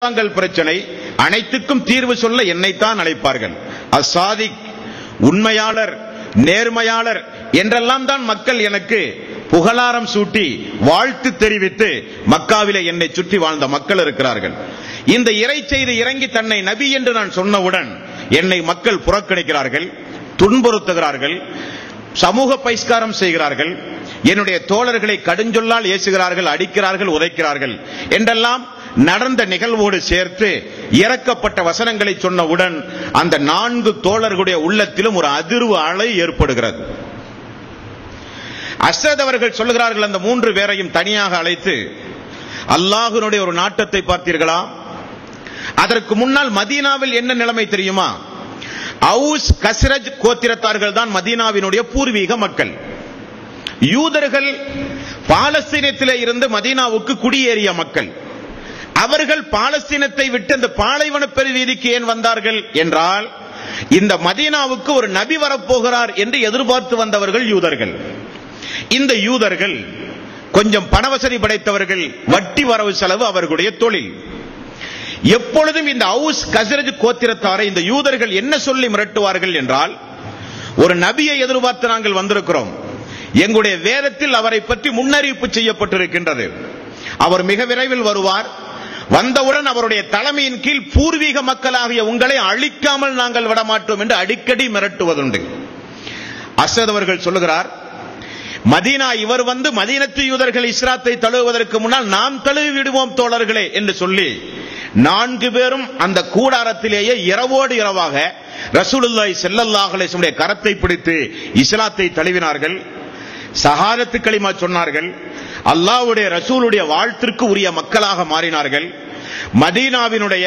பிரச்சனை அனைத்துக்கும் தீர்வு சொல்ல என்னைத்தான் அழைப்பார்கள். அசாதிக், உண்மையாளர், நேர்மையாளர் என்றெல்லாம் தான் மக்கள் எனக்கு புகழாரம் சூட்டி வாழ்த்து தெரிவித்து மக்காவிலே என்னை சுற்றி வாழ்ந்த மக்கள் இருக்கிறார்கள். இந்த இறை செய்தி இறங்கி தன்னை நபி என்று நான் சொன்னவுடன் என்னை மக்கள் புறக்கணிக்கிறார்கள், துன்புறுத்துகிறார்கள், சமூக பைஸ்காரம் செய்கிறார்கள், என்னுடைய தோழர்களை கடுஞ்சொல்லால் ஏசுகிறார்கள், அடிக்கிறார்கள், உதைக்கிறார்கள் என்றெல்லாம் நடந்த நிகழ்வோடு சேர்த்து இறக்கப்பட்ட வசனங்களை சொன்னவுடன் அந்த 4 தோழர்களுடைய உள்ளத்திலும் ஒரு அதிர்வு அலை ஏற்படுகிறது. அஸ்ஸத் அவர்கள் சொல்லுகிறார்கள், அந்த 3 பேரையும் தனியாக அழைத்து, அல்லாஹ்வினுடைய ஒரு நாட்டத்தை பார்த்தீர்களா? அதற்கு முன்னால் மதீனாவில் என்ன நிலைமை தெரியுமா? அவுஸ் கஸ்ரஜ் கோத்திரத்தார்கள் தான் மதீனாவினுடைய பூர்வீக மக்கள். யூதர்கள் பாலஸ்தீனத்திலே இருந்து மதீனாவுக்கு குடியேறிய மக்கள். அவர்கள் பாலஸ்தீனத்தை விட்டு இந்த பாலைவன பெருவீதிக்கு ஏன் வந்தார்கள் என்றால், இந்த மதீனாவுக்கு ஒரு நபி வரப்போகிறார் என்று எதிர்பார்த்து வந்தவர்கள் யூதர்கள். இந்த யூதர்கள் கொஞ்சம் பணவசதி படைத்தவர்கள், வட்டி வரவு செலவு அவர்களுடைய தொழில். எப்பொழுதும் இந்த அவுஸ் கஸ்ரஜ் கோத்திரத்தாரை இந்த யூதர்கள் என்ன சொல்லி மிரட்டுவார்கள் என்றால், ஒரு நபியை எதிர்பார்த்து நாங்கள் வந்திருக்கிறோம், எங்களுடைய வேதத்தில் அவரை பற்றி முன்னறிவிப்பு செய்யப்பட்டிருக்கின்றது, அவர் மிக விரைவில் வருவார், வந்தவுடன் அவருடைய தலைமையின் கீழ் பூர்வீக மக்களாகிய உங்களை அழிக்காமல் நாங்கள் விடமாட்டோம் என்று அடிக்கடி மிரட்டுவதுண்டு. அஸ்ஸத் அவர்கள் சொல்லுகிறார், மதீனா இவர் வந்து மதீனத்து யூதர்கள் இஸ்லாத்தை தழுவுவதற்கு முன்னால் நாம் தழுவி விடுவோம் தோழர்களே என்று சொல்லி 4 பேரும் அந்த கூடாரத்திலேயே இரவோடு இரவாக ரசூலுல்லாஹி ஸல்லல்லாஹு அலைஹி வஸல்லம் கரத்தை பிடித்து இஸ்லாத்தை தழுவினார்கள். ஷஹாதத்து கலிமா சொன்னார்கள். அல்லாஹ்வுடைய ரசூலுடைய வாழ்த்திற்கு உரிய மக்களாக மாறினார்கள். மதீனாவினுடைய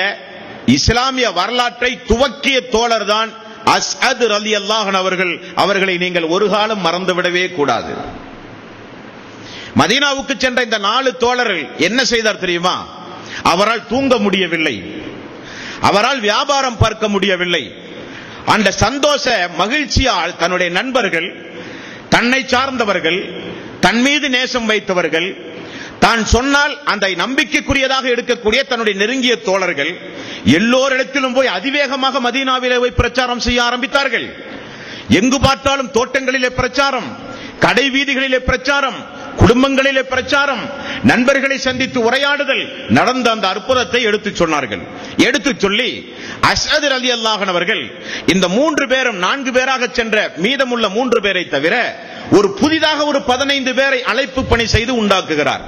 இஸ்லாமிய வரலாற்றை துவக்கிய தோழர் தான் அஸ்அத் ரலியல்லாஹு அன்ஹு அவர்கள். அவர்களை நீங்கள் ஒரு காலம் மறந்துவிடவே கூடாது. மதீனாவுக்கு சென்ற இந்த 4 தோழர்கள் என்ன செய்தார் தெரியுமா? அவரால் தூங்க முடியவில்லை, அவரால் வியாபாரம் பார்க்க முடியவில்லை. அந்த சந்தோஷ மகிழ்ச்சியால் தன்னுடைய நண்பர்கள், தன்னை சார்ந்தவர்கள், தன் மீது நேசம் வைத்தவர்கள், தான் சொன்னால் அந்த நம்பிக்கைக்குரியதாக எடுக்கக்கூடிய தன்னுடைய நெருங்கிய தோழர்கள் எல்லோரிடத்திலும் போய் அதிவேகமாக மதீனாவிலே போய் பிரச்சாரம் செய்ய ஆரம்பித்தார்கள். எங்கு பார்த்தாலும் தோட்டங்களிலே பிரச்சாரம், கடை வீதிகளிலே பிரச்சாரம், குடும்பங்களிலே பிரச்சாரம், நண்பர்களை சந்தித்து உரையாடுதல், நடந்த அந்த அற்புதத்தை எடுத்து சொன்னார்கள். எடுத்து சொல்லி அஸ்அத் ரலியல்லாஹு அன்ஹு அவர்கள் இந்த 3 பேரும் 4 பேராக சென்ற மீதமுள்ள 3 பேரை தவிர ஒரு புதிதாக ஒரு 15 பேரை அழைப்பு பணி செய்து உண்டாக்குகிறார்.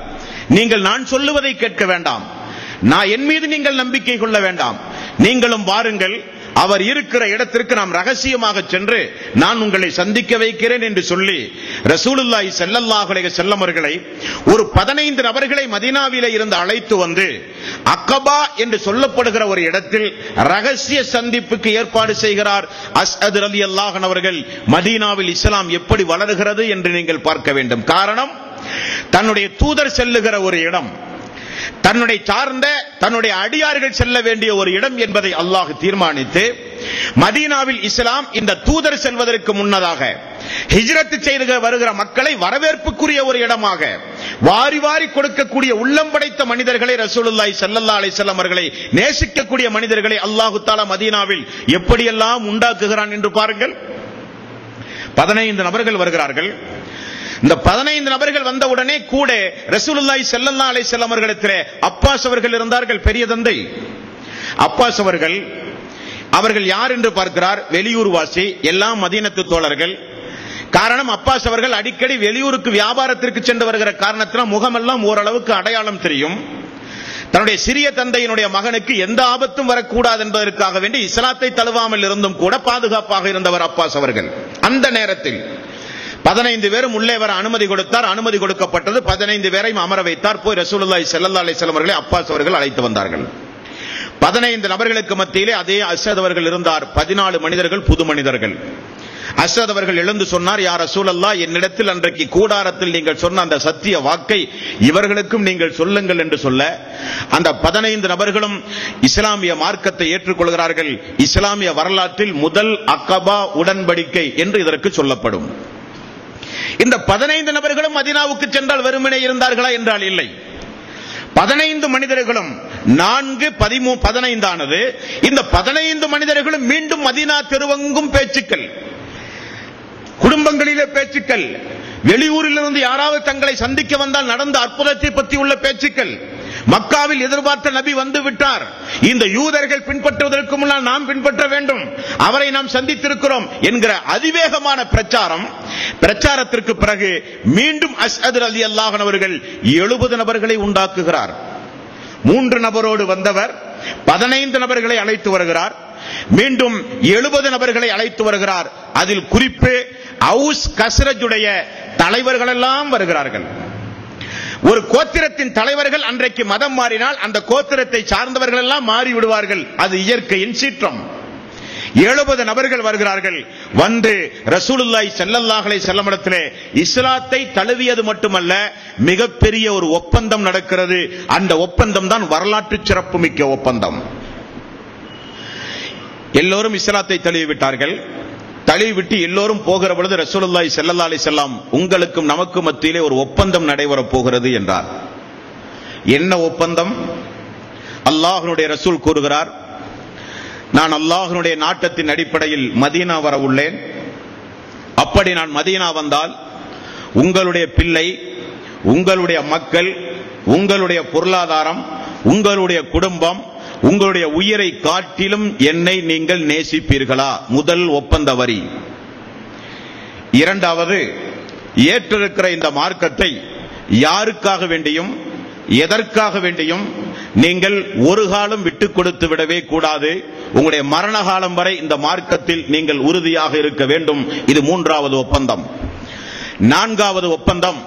நீங்கள் நான் சொல்லுவதை கேட்க வேண்டாம், நான் என் மீது நீங்கள் நம்பிக்கை கொள்ள வேண்டாம், நீங்களும் வாருங்கள், அவர் இருக்கிற இடத்திற்கு நாம் ரகசியமாக சென்று நான் உங்களை சந்திக்க வைக்கிறேன் என்று சொல்லி ரசூலுல்லாஹி ஸல்லல்லாஹு அலைஹி வஸல்லம் அவர்களை ஒரு 15 நபர்களை மதீனாவிலே இருந்து அழைத்து வந்து அக்கபா என்று சொல்லப்படுகிற ஒரு இடத்தில் ரகசிய சந்திப்புக்கு ஏற்பாடு செய்கிறார் அஸ்அத் ரலியல்லாஹு அன்ஹு அவர்கள். மதீனாவில் இஸ்லாம் எப்படி வளர்கிறது என்று நீங்கள் பார்க்க வேண்டும். காரணம், தன்னுடைய தூதர் செல்லுகிற ஒரு இடம், தன்னுடைய சார்ந்த தன்னுடைய அடியார்கள் செல்ல வேண்டிய ஒரு இடம் என்பதை அல்லாஹ் தீர்மானித்து மதீனாவில் இஸ்லாம் இந்த தூதர் செல்வதற்கு முன்னதாக ஹிஜ்ரத் செய்து வருகிற மக்களை வரவேற்புக்குரிய ஒரு இடமாக வாரி வாரி கொடுக்கக்கூடிய உள்ளம் படைத்த மனிதர்களை, ரசூலுல்லாஹி ஸல்லல்லாஹு அலைஹி வஸல்லம் அவர்களை நேசிக்கக்கூடிய மனிதர்களை அல்லாஹ் தஆலா மதீனாவில் எப்படியெல்லாம் உண்டாக்குகிறான் என்று பாருங்கள். 15 நபர்கள் வருகிறார்கள். இந்த 15 நபர்கள் வந்தவுடனே கூட ரசூலுல்லாஹி ஸல்லல்லாஹு அலைஹி வஸல்லம் அவர்களிடத்திலே அப்பாஸ் அவர்கள் இருந்தார்கள், பெரிய தந்தை அப்பாஸ் அவர்கள். அவர்கள் யார் என்று பார்க்கிறார், வெளியூர் வாசி, எல்லாம் மதீனத்து தோழர்கள். காரணம், அப்பாஸ் அவர்கள் அடிக்கடி வெளியூருக்கு வியாபாரத்திற்கு சென்று வருகிற காரணத்தினால் முகமெல்லாம் ஓரளவுக்கு அடையாளம் தெரியும். தன்னுடைய சிறிய தந்தையினுடைய மகனுக்கு எந்த ஆபத்தும் வரக்கூடாது என்பதற்காக வேண்டி இஸ்லாத்தை தழுவாமல் இருந்தும் கூட பாதுகாப்பாக இருந்தவர் அப்பாஸ் அவர்கள். அந்த நேரத்தில் 15 பேரும் உள்ளே வர அனுமதி கொடுத்தார். அனுமதி கொடுக்கப்பட்டது. 15 பேரையும் அமர வைத்தார். போய் ரசூலுல்லாஹி ஸல்லல்லாஹு அலைஹி வஸல்லம் அவர்களை அப்பாஸ் அவர்கள் அழைத்து வந்தார்கள். 15 நபர்களுக்கு மத்தியிலே அதே அஸ்ஸத் அவர்கள் இருந்தார். 14 மனிதர்கள் புது மனிதர்கள். அஸ்ஸத் அவர்கள் எழுந்து சொன்னார், யா ரசூலல்லாஹ், என்னிடத்தில் அன்றைக்கு கூடாரத்தில் நீங்கள் சொன்ன அந்த சத்திய வாக்கை இவர்களுக்கும் நீங்கள் சொல்லுங்கள் என்று சொல்ல, அந்த 15 நபர்களும் இஸ்லாமிய மார்க்கத்தை ஏற்றுக்கொள்கிறார்கள். இஸ்லாமிய வரலாற்றில் முதல் அக்கபா உடன்படிக்கை என்று இதற்கு சொல்லப்படும். இந்த 15 நபர்களும் மதீனாவுக்கு சென்றால் வெறுமனே இருந்தார்களா என்றால் இல்லை. 15 மனிதர்களும் 4:15 இந்த 15 மனிதர்களும் மீண்டும் மதீனா தெருவெங்கும் பேச்சுக்கள், குடும்பங்களிலே பேச்சுக்கள், வெளியூரிலிருந்து யாராவது தங்களை சந்திக்க வந்தால் நடந்த அற்புதத்தை பற்றி உள்ள பேச்சுக்கள், மக்காவில் எதிர்பார்த்த நபி வந்து விட்டார், இந்த யூதர்கள் பின்பற்றுவதற்கு முன்னால் நாம் பின்பற்ற வேண்டும், அவரை நாம் சந்தித்திருக்கிறோம் என்கிற அதிவேகமான பிரச்சாரத்திற்கு பிறகு மீண்டும் அஸ்அத் ரலியல்லாஹு அன்ஹு அவர்கள் 70 நபர்களை உண்டாக்குகிறார். 3 நபரோடு வந்தவர் 15 நபர்களை அழைத்து வருகிறார், மீண்டும் 70 நபர்களை அழைத்து வருகிறார். அதில் குறிப்பு அவுஸ் கஸ்ரஜுடைய தலைவர்கள் எல்லாம் வருகிறார்கள். ஒரு கோத்திரத்தின் தலைவர்கள் அன்றைக்கு மதம் மாறினால் அந்த கோத்திரத்தை சார்ந்தவர்கள் எல்லாம் மாறி விடுவார்கள், அது இயற்கையின் சீற்றம். 70 நபர்கள் வருகிறார்கள். வந்து ரசூலுல்லாஹி ஸல்லல்லாஹு அலைஹி வஸல்லம் இடத்திலே இஸ்லாத்தை தழுவியது மட்டுமல்ல, மிகப்பெரிய ஒரு ஒப்பந்தம் நடக்கிறது. அந்த ஒப்பந்தம் தான் வரலாற்று சிறப்புமிக்க ஒப்பந்தம். எல்லோரும் இஸ்லாத்தை தழுவிவிட்டார்கள். தழுவிவிட்டு எல்லோரும் போகிற பொழுது ரசூலுல்லாஹி ஸல்லல்லாஹு அலைஹி வஸல்லம், உங்களுக்கும் நமக்கும் மத்தியிலே ஒரு ஒப்பந்தம் நடைபெறப் போகிறது என்றார். என்ன ஒப்பந்தம்? அல்லாஹ்வுடைய ரசூல் கூறுகிறார், நான் அல்லாஹ்வுடைய நாட்டத்தின் அடிப்படையில் மதீனா வர உள்ளேன். அப்படி நான் மதீனா வந்தால் உங்களுடைய பிள்ளை, உங்களுடைய மக்கள், உங்களுடைய பொருளாதாரம், உங்களுடைய குடும்பம், உங்களுடைய உயிரை காட்டிலும் என்னை நீங்கள் நேசிப்பீர்களா? முதல் ஒப்பந்த வரி. இரண்டாவது, ஏற்றிருக்கிற இந்த மார்க்கத்தை யாருக்காக வேண்டியும் எதற்காக வேண்டியும் நீங்கள் ஒரு காலம் விட்டுக் கொடுத்து விடவே கூடாது. உங்களுடைய மரண காலம் வரை இந்த மார்க்கத்தில் நீங்கள் உறுதியாக இருக்க வேண்டும். இது மூன்றாவது ஒப்பந்தம். நான்காவது ஒப்பந்தம்,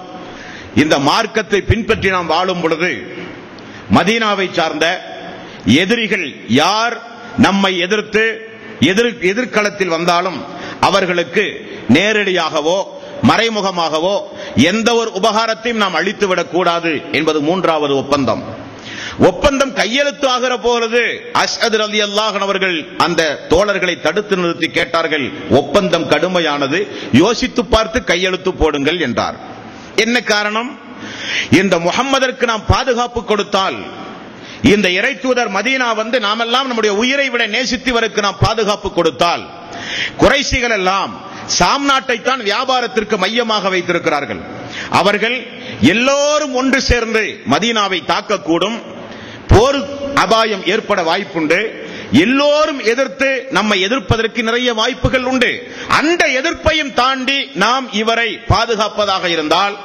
இந்த மார்க்கத்தை பின்பற்றி நாம் வாழும் பொழுது மதீனாவை சார்ந்த எதிரிகள் யார் நம்மை எதிர்த்து எதிர்களத்தில் வந்தாலும் அவர்களுக்கு நேரடியாகவோ மறைமுகமாகவோ எந்த ஒரு உபகாரத்தையும் நாம் அளித்துவிடக் கூடாது என்பது மூன்றாவது ஒப்பந்தம். ஒப்பந்தம் கையெழுத்து ஆகிற போது அஸ்அத் ரலியல்லாஹு அன்ஹு அவர்கள் அந்த தோழர்களை தடுத்து நிறுத்தி கேட்டார்கள், ஒப்பந்தம் கடுமையானது, யோசித்து பார்த்து கையெழுத்து போடுங்கள் என்றார். என்ன காரணம்? இந்த முஹம்மதற்கு நாம் பாதுகாப்பு கொடுத்தால், இந்த இறை தூதர் மதீனா வந்து நாமெல்லாம் நம்முடைய உயிரை விட நேசித்தவருக்கு நாம் பாதுகாப்பு கொடுத்தால், குறைஷிகள் எல்லாம் சாம் நாட்டைத்தான் வியாபாரத்திற்கு மையமாக வைத்திருக்கிறார்கள். அவர்கள் எல்லோரும் ஒன்று சேர்ந்து மதீனாவை தாக்கக்கூடும், போர் அபாயம் ஏற்பட வாய்ப்புண்டு, எல்லோரும் எதிர்த்து நம்மை எதிர்ப்பதற்கு நிறைய வாய்ப்புகள் உண்டு. அந்த எதிர்ப்பையும் தாண்டி நாம் இவரை பாதுகாப்பதாக இருந்தால்,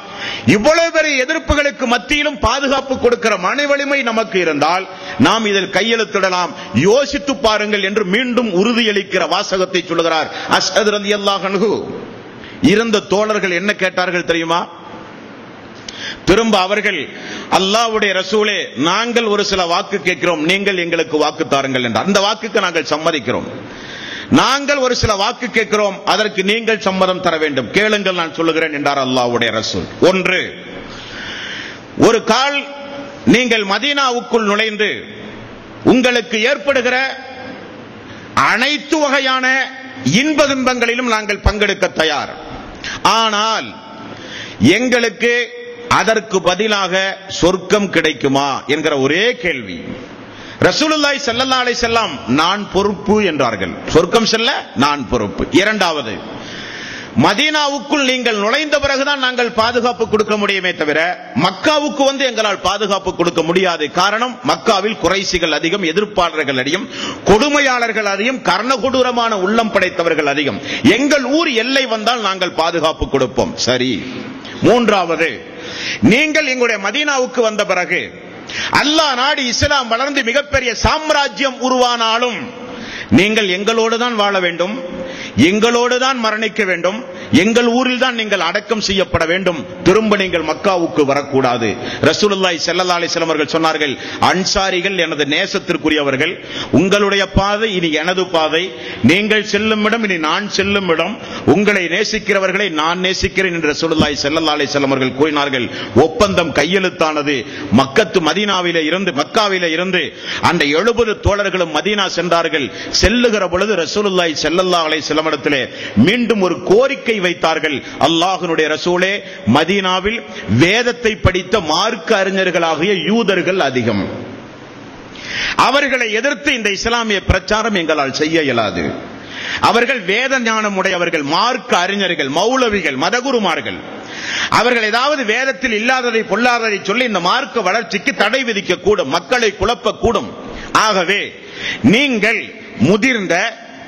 இவ்வளவு பெரிய எதிர்ப்புகளுக்கு மத்தியிலும் பாதுகாப்பு கொடுக்கிற மன வலிமை நமக்கு இருந்தால் நாம் இதில் கையெழுத்திடலாம், யோசித்து பாருங்கள் என்று மீண்டும் உறுதியளிக்கிற வாசகத்தை சொல்கிறார் அஸ்அத் ரலியல்லாஹு அன்ஹு. இருந்த தோழர்கள் என்ன கேட்டார்கள் தெரியுமா? திரும்ப அவர்கள், அல்லாஹ்வுடைய ரசூலே, நாங்கள் ஒரு சில வாக்கு கேட்கிறோம், நீங்கள் எங்களுக்கு வாக்கு தாருங்கள் என்றார். அந்த வாக்குக்கு நாங்கள் சம்மதிக்கிறோம். நாங்கள் ஒரு சில வாக்கு கேட்கிறோம், அதற்கு நீங்கள் சம்மதம் தர வேண்டும். கேளுங்கள், நான் சொல்லுகிறேன் என்றார் அல்லாஹ்வுடைய ரசூல். ஒன்று, ஒரு கால் நீங்கள் மதீனாவுக்குள் நுழைந்து உங்களுக்கு ஏற்படுகிற அனைத்து வகையான இன்ப துன்பங்களிலும் நாங்கள் பங்கெடுக்க தயார். ஆனால் எங்களுக்கு அதற்கு பதிலாக சொர்க்கம் கிடைக்குமா என்கிற ஒரே கேள்வி. ரசூலுல்லாஹி ஸல்லல்லாஹு அலைஹி வஸல்லம் நான் பொறுப்பு என்றார்கள். சொர்க்கம் செல்ல நான் பொறுப்பு. இரண்டாவது, மதீனாவுக்குள் நீங்கள் நுழைந்த பிறகுதான் நாங்கள் பாதுகாப்பு கொடுக்க முடியுமே தவிர மக்காவுக்கு வந்து எங்களால் பாதுகாப்பு கொடுக்க முடியாது. காரணம், மக்காவில் குறைஷிகள் அதிகம், எதிர்ப்பாளர்கள் அதிகம், கொடுமையாளர்கள் அதிகம், கர்ணகொடூரமான உள்ளம் படைத்தவர்கள் அதிகம். எங்கள் ஊர் எல்லை வந்தால் நாங்கள் பாதுகாப்பு கொடுப்போம். சரி. மூன்றாவது, நீங்கள் எங்களுடைய மதீனாவுக்கு வந்த பிறகு அல்லாஹ் நாடி இஸ்லாம் வளர்ந்து மிகப்பெரிய சாம்ராஜ்யம் உருவானாலும் நீங்கள் எங்களோடு தான் வாழ வேண்டும், எங்களோடு தான் மரணிக்க வேண்டும், எங்கள் ஊரில் தான் நீங்கள் அடக்கம் செய்யப்பட வேண்டும், திரும்ப நீங்கள் மக்காவுக்கு வரக்கூடாது. ரசூலுல்லாஹி ஸல்லல்லாஹு அலைஹி வஸல்லம் அவர்கள் சொன்னார்கள், அன்சாரிகள் எனது நேசத்திற்குரியவர்கள், உங்களுடைய பாதை இனி எனது பாதை, நீங்கள் செல்லும் இடம் இனி நான் செல்லும் இடம், உங்களை நேசிக்கிறவர்களை நான் நேசிக்கிறேன் என்று ரசூலுல்லாஹி ஸல்லல்லாஹு அலைஹி வஸல்லம் அவர்கள் கூறினார்கள். ஒப்பந்தம் கையெழுத்தானது. மக்காவிலே இருந்து அந்த 70 தோழர்களும் மதீனா சென்றார்கள். செல்லுகிற பொழுது ரசூலுல்லாஹி ஸல்லல்லாஹு அலைஹி வஸல்லம் இடத்திலே மீண்டும் ஒரு கோரிக்கை வைத்தார்கள். அல்லாஹ்வுடைய ரசூலே, மதீனாவில் வேதத்தை படித்த மார்க்க அறிஞர்களாகிய யூதர்கள் அதிகம், அவர்களை எதிர்த்து இந்த இஸ்லாமிய பிரச்சாரம் எங்களால் செய்ய இயலாது. அவர்கள் வேத ஞானம் உடையவர்கள், மார்க்க அறிஞர்கள், மௌலவிகள், மதகுருமார்கள். அவர்கள் ஏதாவது வேதத்தில் இல்லாததை பொல்லாததை சொல்லி இந்த மார்க்க வளர்ச்சிக்கு தடை விதிக்க கூடும், மக்களை குழப்பக்கூடும். ஆகவே நீங்கள் முதிர்ந்த,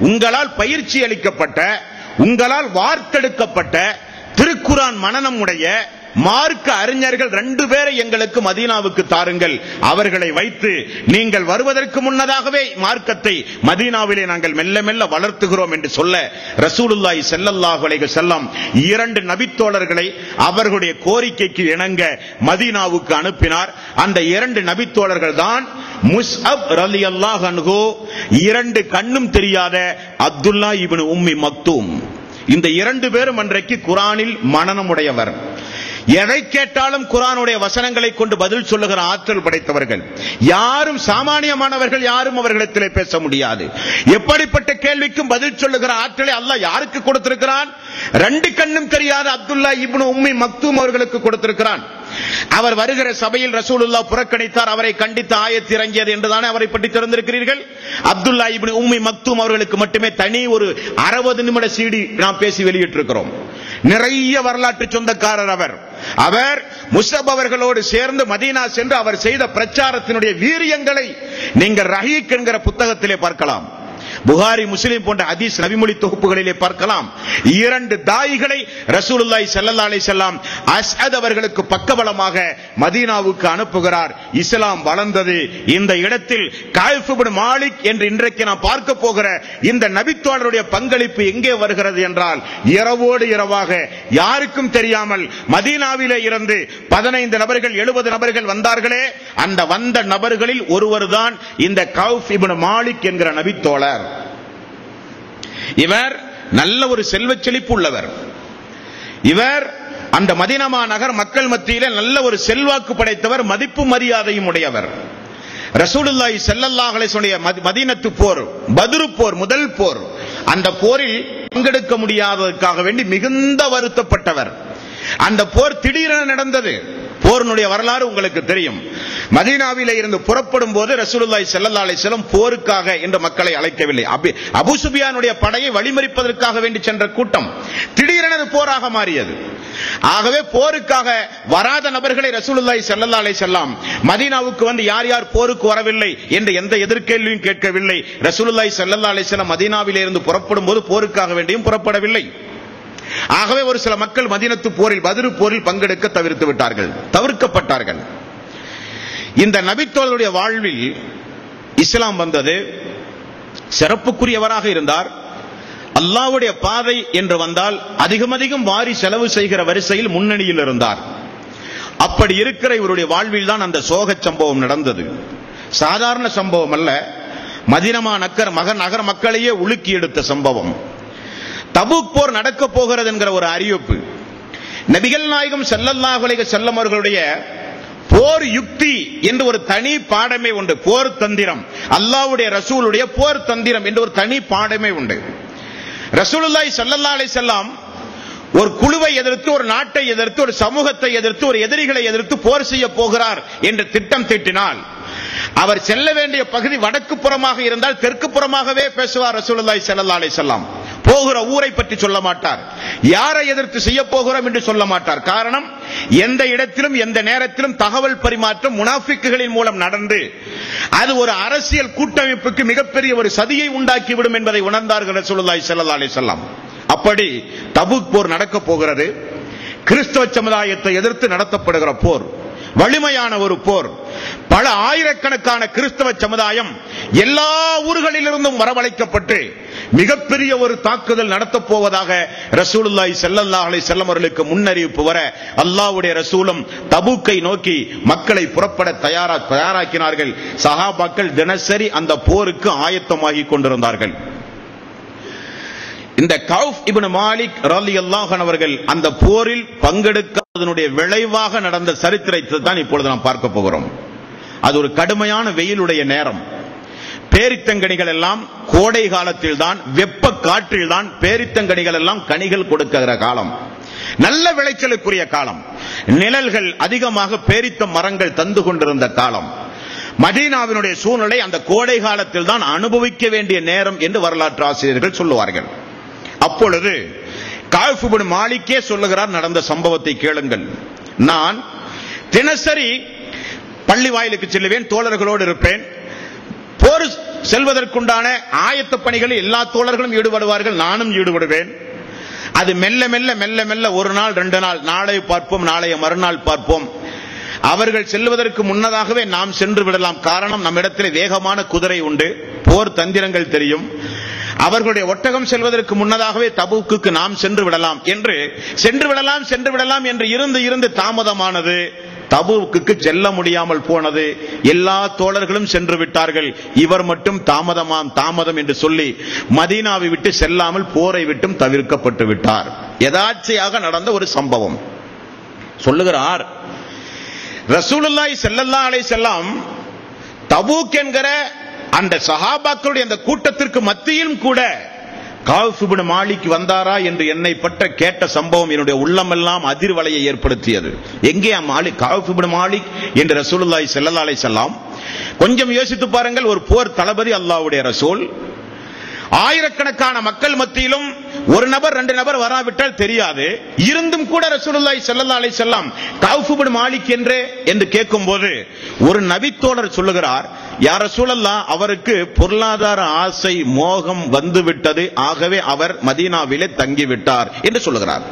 உங்களால் பயிற்சி அளிக்கப்பட்ட, உங்களால் வார்த்தெடுக்கப்பட்ட, திருக்குரான் மனனம் உடைய மார்க்க அறிஞர்கள் 2 பேரை எங்களுக்கு மதீனாவுக்கு தாருங்கள். அவர்களை வைத்து நீங்கள் வருவதற்கு முன்னதாகவே மார்க்கத்தை மதீனாவிலே நாங்கள் மெல்ல மெல்ல வளர்த்துகிறோம் என்று சொல்ல ரசூலுல்லாஹி ஸல்லல்லாஹு அலைஹி வஸல்லம் 2 நபித்தோழர்களை அவர்களுடைய கோரிக்கைக்கு இணங்க மதீனாவுக்கு அனுப்பினார். அந்த 2 நபித்தோழர்கள் தான் முஸ்அப் ரலியல்லாஹு அன்ஹு, 2 கண்ணும் தெரியாத அப்துல்லா இப்னு உம்மி மக்தூம். இந்த 2 பேரும் அன்றைக்கு குர்ஆனில் மனனமுடையவர். எதை கேட்டாலும் குர்ஆனுடைய வசனங்களை கொண்டு பதில் சொல்லுகிற ஆற்றல் படைத்தவர்கள். யாரும் சாமானியமானவர்கள் யாரும் அவர்களிடத்திலே பேச முடியாது. எப்படிப்பட்ட கேள்விக்கும் பதில் சொல்லுகிற ஆற்றலை அல்லாஹ் யாருக்கு கொடுத்திருக்கிறான்? 2 கண்ணும் தெரியாத அப்துல்லா இப்னு உம்மி மக்தூம் அவர்களுக்கு கொடுத்திருக்கிறான். அவர் வருகிற சபையில் ரசூலுல்லாஹ் புறக்கணித்தார். அவரை கண்டித்து ஆயத் இறங்கியது என்றுதானே அவரை பற்றி தெரிந்திருக்கிறீர்கள். அப்துல்லா இப்னு உம்மி மக்தூம் அவர்களுக்கு மட்டுமே தனி ஒரு 60 நிமிட CD நாம் பேசி வெளியிட்டிருக்கிறோம். நிறைய வரலாற்று சொந்தக்காரர் அவர். அவர் முஸ்அப் அவர்களோடு சேர்ந்து மதீனா சென்று அவர் செய்த பிரச்சாரத்தினுடைய வீரியங்களை நீங்கள் ரஹீக் என்கிற புத்தகத்திலே பார்க்கலாம். புகாரி, முஸ்லிம் போன்ற ஹதீஸ் நபிமொழி தொகுப்புகளிலே பார்க்கலாம். 2 தாயிகளை ரசூலுல்லாஹி ஸல்லல்லாஹு அலைஹி வஸல்லம் அஸ்அத் அவர்களுக்கு பக்கபலமாக மதீனாவுக்கு அனுப்புகிறார். இஸ்லாம் வளர்ந்தது. இந்த இடத்தில் காயிஃப் இப்னு மாலிக் என்று இன்றைக்கு நாம் பார்க்க போகிற இந்த நபித்தோழருடைய பங்களிப்பு எங்கே வருகிறது என்றால், இரவோடு இரவாக யாருக்கும் தெரியாமல் மதீனாவிலே இருந்து 15 நபர்கள் 70 நபர்கள் வந்தார்களே, அந்த வந்த நபர்களில் ஒருவர் தான் இந்த காயிஃப் இப்னு மாலிக் என்கிற நபித்தோழர். இவர் நல்ல ஒரு செல்வச் செழிப்பு உள்ளவர். இவர் அந்த மதீனா நகர் மக்கள் மத்தியிலே நல்ல ஒரு செல்வாக்கு படைத்தவர், மதிப்பு மரியாதையும் உடையவர். ரசூலுல்லாஹி ஸல்லல்லாஹு அலைஹி வஸல்லம் மதீனத்து போர், பத்ரு போர், முதல் போர், அந்த போரில் பங்கெடுக்க முடியாததற்காக வேண்டி மிகுந்த வருத்தப்பட்டவர். அந்த போர் திடீரென நடந்தது. போரினுடைய வரலாறு உங்களுக்கு தெரியும். மதீனாவிலே இருந்து புறப்படும் போது ரசூலுல்லாஹி ஸல்லல்லாஹு அலைஹி வஸல்லம் போருக்காக என்று மக்களை அழைக்கவில்லை. அபூ சுஃபியானுடைய படையை வழிமறிப்பதற்காக வேண்டி சென்ற கூட்டம் திடீரென போராக மாறியது. ஆகவே போருக்காக வராத நபர்களை ரசூலுல்லாஹி ஸல்லல்லாஹு அலைஹி வஸல்லம் மதீனாவுக்கு வந்து யார் யார் போருக்கு வரவில்லை என்று எந்த எதிர்கேள்வியும் கேட்கவில்லை. ரசூலுல்லாஹி ஸல்லல்லாஹு அலைஹி வஸல்லம் மதீனாவிலே இருந்து புறப்படும் போது போருக்காக வேண்டியும் புறப்படவில்லை. ஆகவே ஒரு சில மக்கள் மதீனத்து போரில், பத்ரு போரில் பங்கெடுக்க தவிர்க்கப்பட்டார்கள். இந்த நபித்தோழருடைய வாழ்வில் இஸ்லாம் வந்தது. சிறப்புக்குரியவராக இருந்தார். அல்லாஹ்வுடைய பாதை என்று வந்தால் அதிகம் வாரி செலவு செய்கிற வரிசையில் முன்னணியில் இருந்தார். அப்படி இருக்கிற இவருடைய வாழ்வில் தான் அந்த சோக சம்பவம் நடந்தது. சாதாரண சம்பவம் அல்ல. மதீனா நகர் மக்களையே உலுக்கி எடுத்த சம்பவம். தபூக் போர் நடக்க போகிறது என்கிற ஒரு அறிவிப்பு. நபிகள் நாயகம் ஸல்லல்லாஹு அலைஹி வஸல்லம் அவர்களுடைய போர் யுக்தி என்று ஒரு தனி பாடமே உண்டு. போர் தந்திரம், அல்லாஹ்வுடைய ரசூலுடைய போர் தந்திரம் என்று ஒரு தனி பாடமே உண்டு. ரசூலுல்லாஹி ஸல்லல்லாஹு அலைஹி வஸல்லம் ஒரு குழுவை எதிர்த்து, ஒரு நாட்டை எதிர்த்து, ஒரு சமூகத்தை எதிர்த்து, ஒரு எதிரிகளை எதிர்த்து போர் செய்ய போகிறார் என்று திட்டம் தீட்டினால் அவர் செல்ல வேண்டிய பகுதி வடக்கு புறமாக இருந்தால் தெற்கு புறமாகவே பேசுவார் ரசூலுல்லாஹி ஸல்லல்லாஹு அலைஹி வஸல்லம். போகிற ஊரை பற்றி சொல்ல மாட்டார். யாரை எதிர்த்து செய்ய போகிறோம் என்று சொல்ல மாட்டார். காரணம், எந்த இடத்திலும் எந்த நேரத்திலும் தகவல் பரிமாற்றம் முனாஃபிக்குகளின் மூலம் நடந்து அது ஒரு அரசியல் கூட்டமைப்புக்கு மிகப்பெரிய ஒரு சதியை உண்டாக்கிவிடும் என்பதை உணர்ந்தார்கள் ரசூலுல்லாஹி ஸல்லல்லாஹு அலைஹி வஸல்லம். அப்படி தபூக் போர் நடக்க போகிறது. கிறிஸ்தவ சமுதாயத்தை எதிர்த்து நடத்தப்படுகிற போர், வலிமையான ஒரு போர். பல ஆயிரக்கணக்கான கிறிஸ்தவ சமுதாயம் எல்லா ஊர்களிலிருந்தும் வரவழைக்கப்பட்டு மிகப்பெரிய ஒரு தாக்குதல் நடத்தப் போவதாக ரசூலுல்லாஹி ஸல்லல்லாஹு அலைஹி வஸல்லம் அவர்களுக்கு முன்னறிவிப்பு வர அல்லாஹ்வுடைய ரசூலும் தபூக்கை நோக்கி மக்களை புறப்பட தயாராக்கினார்கள். சஹாபாக்கள் தினசரி அந்த போருக்கு ஆயத்தமாகி கொண்டிருந்தார்கள். இந்த கௌஃப் இப்னு மாலிக் ரலியல்லாஹு அன்ஹு அவர்கள் அந்த போரில் பங்கெடுக்காததனுடைய விளைவாக நடந்த சரித்திரத்தை தான் இப்பொழுது நாம் பார்க்க போகிறோம். அது ஒரு கடுமையான வெயிலுடைய நேரம். பேரித்தங்கனிகள் எல்லாம் கோடை காலத்தில் தான், வெப்ப காற்றில் தான் பேரித்தங்கனிகள் எல்லாம் கனிகள் கொடுக்கிற காலம். நல்ல விளைச்சலுக்குரிய காலம். நிழல்கள் அதிகமாக பேரித்த மரங்கள் தந்து கொண்டிருந்த காலம். மதீனாவினுடைய சூழ்நிலை அந்த கோடை காலத்தில் தான் அனுபவிக்க வேண்டிய நேரம் என்று வரலாற்று ஆசிரியர்கள் சொல்லுவார்கள். அப்பொழுது கஅப் இப்னு மாலிக்கே சொல்லுகிறார், நடந்த சம்பவத்தை கேளுங்கள். நான் தினசரி பள்ளி வாயிலுக்கு செல்லுவேன், தோழர்களோடு இருப்பேன். போர் செல்வதற்குண்டான ஆயத்த பணிகளில் எல்லா தோழர்களும் ஈடுபடுவார்கள், நானும் ஈடுபடுவேன். அது மெல்ல மெல்ல மெல்ல மெல்ல ஒரு நாள் 2 நாள், நாளை பார்ப்போம், நாளைய மறுநாள் பார்ப்போம். அவர்கள் செல்வதற்கு முன்னதாகவே நாம் சென்று விடலாம். காரணம், நம்மிடத்தில் வேகமான குதிரை உண்டு, போர் தந்திரங்கள் தெரியும். அவர்களுடைய ஒட்டகம் செல்வதற்கு முன்னதாகவே தபூக்குக்கு நாம் சென்று விடலாம் என்று இருந்து தாமதமானது. தபூக்குக்கு செல்ல முடியாமல் போனது. எல்லா தோழர்களும் சென்று விட்டார்கள், இவர் மட்டும் தாமதம் என்று சொல்லி மதீனாவை விட்டு செல்லாமல் போரை விட்டும் தவிர்க்கப்பட்டு விட்டார். யதார்த்தமாக நடந்த ஒரு சம்பவம் சொல்லுகிறார். ரசூலுல்லாஹி ஸல்லல்லாஹு அலைஹி வஸல்லம் தபூக் என்கிற அந்த சஹாபாக்களுடைய அந்த கூட்டத்திற்கு மத்தியிலும் கூட கஅப் இப்னு மாலிக் வந்தாரா என்று என்னை பற்ற கேட்ட சம்பவம் என்னுடைய உள்ளமெல்லாம் அதிர்வலையை ஏற்படுத்தியது. எங்கே கஅப் இப்னு மாலிக் என்று ரசூலுல்லாஹி ஸல்லல்லாஹு அலைஹி வஸல்லம் கொஞ்சம் யோசித்து பாருங்கள். ஒரு போர் தளபதி, அல்லாஹ்வுடைய ரசூல், ஆயிரக்கணக்கான மக்கள் மத்தியிலும் ஒரு நபர் 2 நபர் வராவிட்டால் தெரியாது. இருந்தும் கூட ரசூலுல்லாஹி ஸல்லல்லாஹு அலைஹி வஸல்லம் கஅப் இப்னு மாலிக் என்று கேட்கும்போது ஒரு நபித்தோழர் சொல்லுகிறார், யா ரசூலல்லாஹ், அவருக்கு பொருளாதார ஆசை மோகம் வந்துவிட்டது, ஆகவே அவர் மதீனாவிலே தங்கிவிட்டார் என்று சொல்லுகிறார்.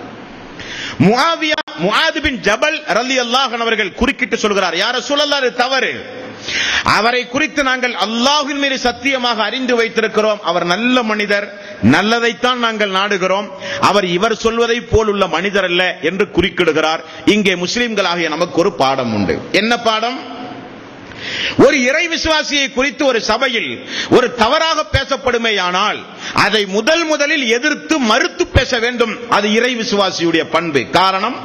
முஆத் பின் ஜபல் ரலியல்லாஹு அன்ஹு அவர்கள் குறுக்கிட்டு சொல்கிறார், யா ரசூலல்லாஹ், அது தவறு. அவரை குறித்து நாங்கள் அல்லாஹ்வின் மீது சத்தியமாக அறிந்து வைத்திருக்கிறோம். அவர் நல்ல மனிதர், நல்லதைத்தான் நாங்கள் நாடுகிறோம். அவர் இவர் சொல்வதை போலுள்ள மனிதர் அல்ல என்று குறுக்கிடுகிறார். இங்கே முஸ்லிம்களாகிய நமக்கு ஒரு பாடம் உண்டு. என்ன பாடம்? ஒரு இறை விசுவாசியை குறித்து ஒரு சபையில் ஒரு தவறாக பேசப்படுமேயானால் அதை முதலில் எதிர்த்து மறுத்து பேச வேண்டும். அது இறை விசுவாசியுடைய பண்பு. காரணம்,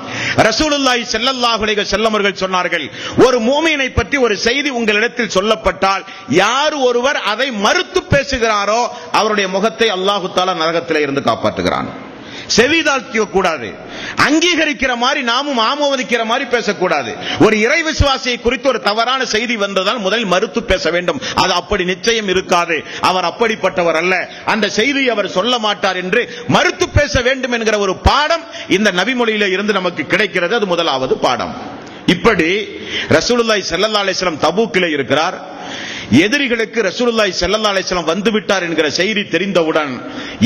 ரசூலுல்லாஹி ஸல்லல்லாஹு அலைஹி வஸல்லம் அவர்கள் சொன்னார்கள், ஒரு மூமினை பற்றி ஒரு செய்தி உங்களிடத்தில் சொல்லப்பட்டால் யார் ஒருவர் அதை மறுத்து பேசுகிறாரோ அவருடைய முகத்தை அல்லாஹ் தஆலா நரகத்திலே இருந்து காப்பாற்றுகிறான். செவிதாழ்த்திக்க கூடாது, அங்கீகரிக்கிற மாதிரி நாமும் ஆமோதிக்கிற மாதிரி பேசக்கூடாது. ஒரு இறை விசுவாசியை குறித்து ஒரு தவறான செய்தி வந்ததால் முதலில் மறுத்து பேச வேண்டும். அது அப்படி நிச்சயம் இருக்காது, அவர் அப்படிப்பட்டவர் அல்ல, அந்த செய்தியை அவர் சொல்ல மாட்டார் என்று மறுத்து பேச வேண்டும் என்கிற ஒரு பாடம் இந்த நபிமொழியில இருந்து நமக்கு கிடைக்கிறது. அது முதலாவது பாடம். இப்படி ரசூலுல்லாஹி ஸல்லல்லாஹு அலைஹி வஸல்லம் தபூக்கிலே இருக்கிறார். எதிரிகளுக்கு ரசூலுல்லாஹி ஸல்லல்லாஹு அலைஹி வஸல்லம் வந்துவிட்டார் என்கிற செய்தி தெரிந்தவுடன்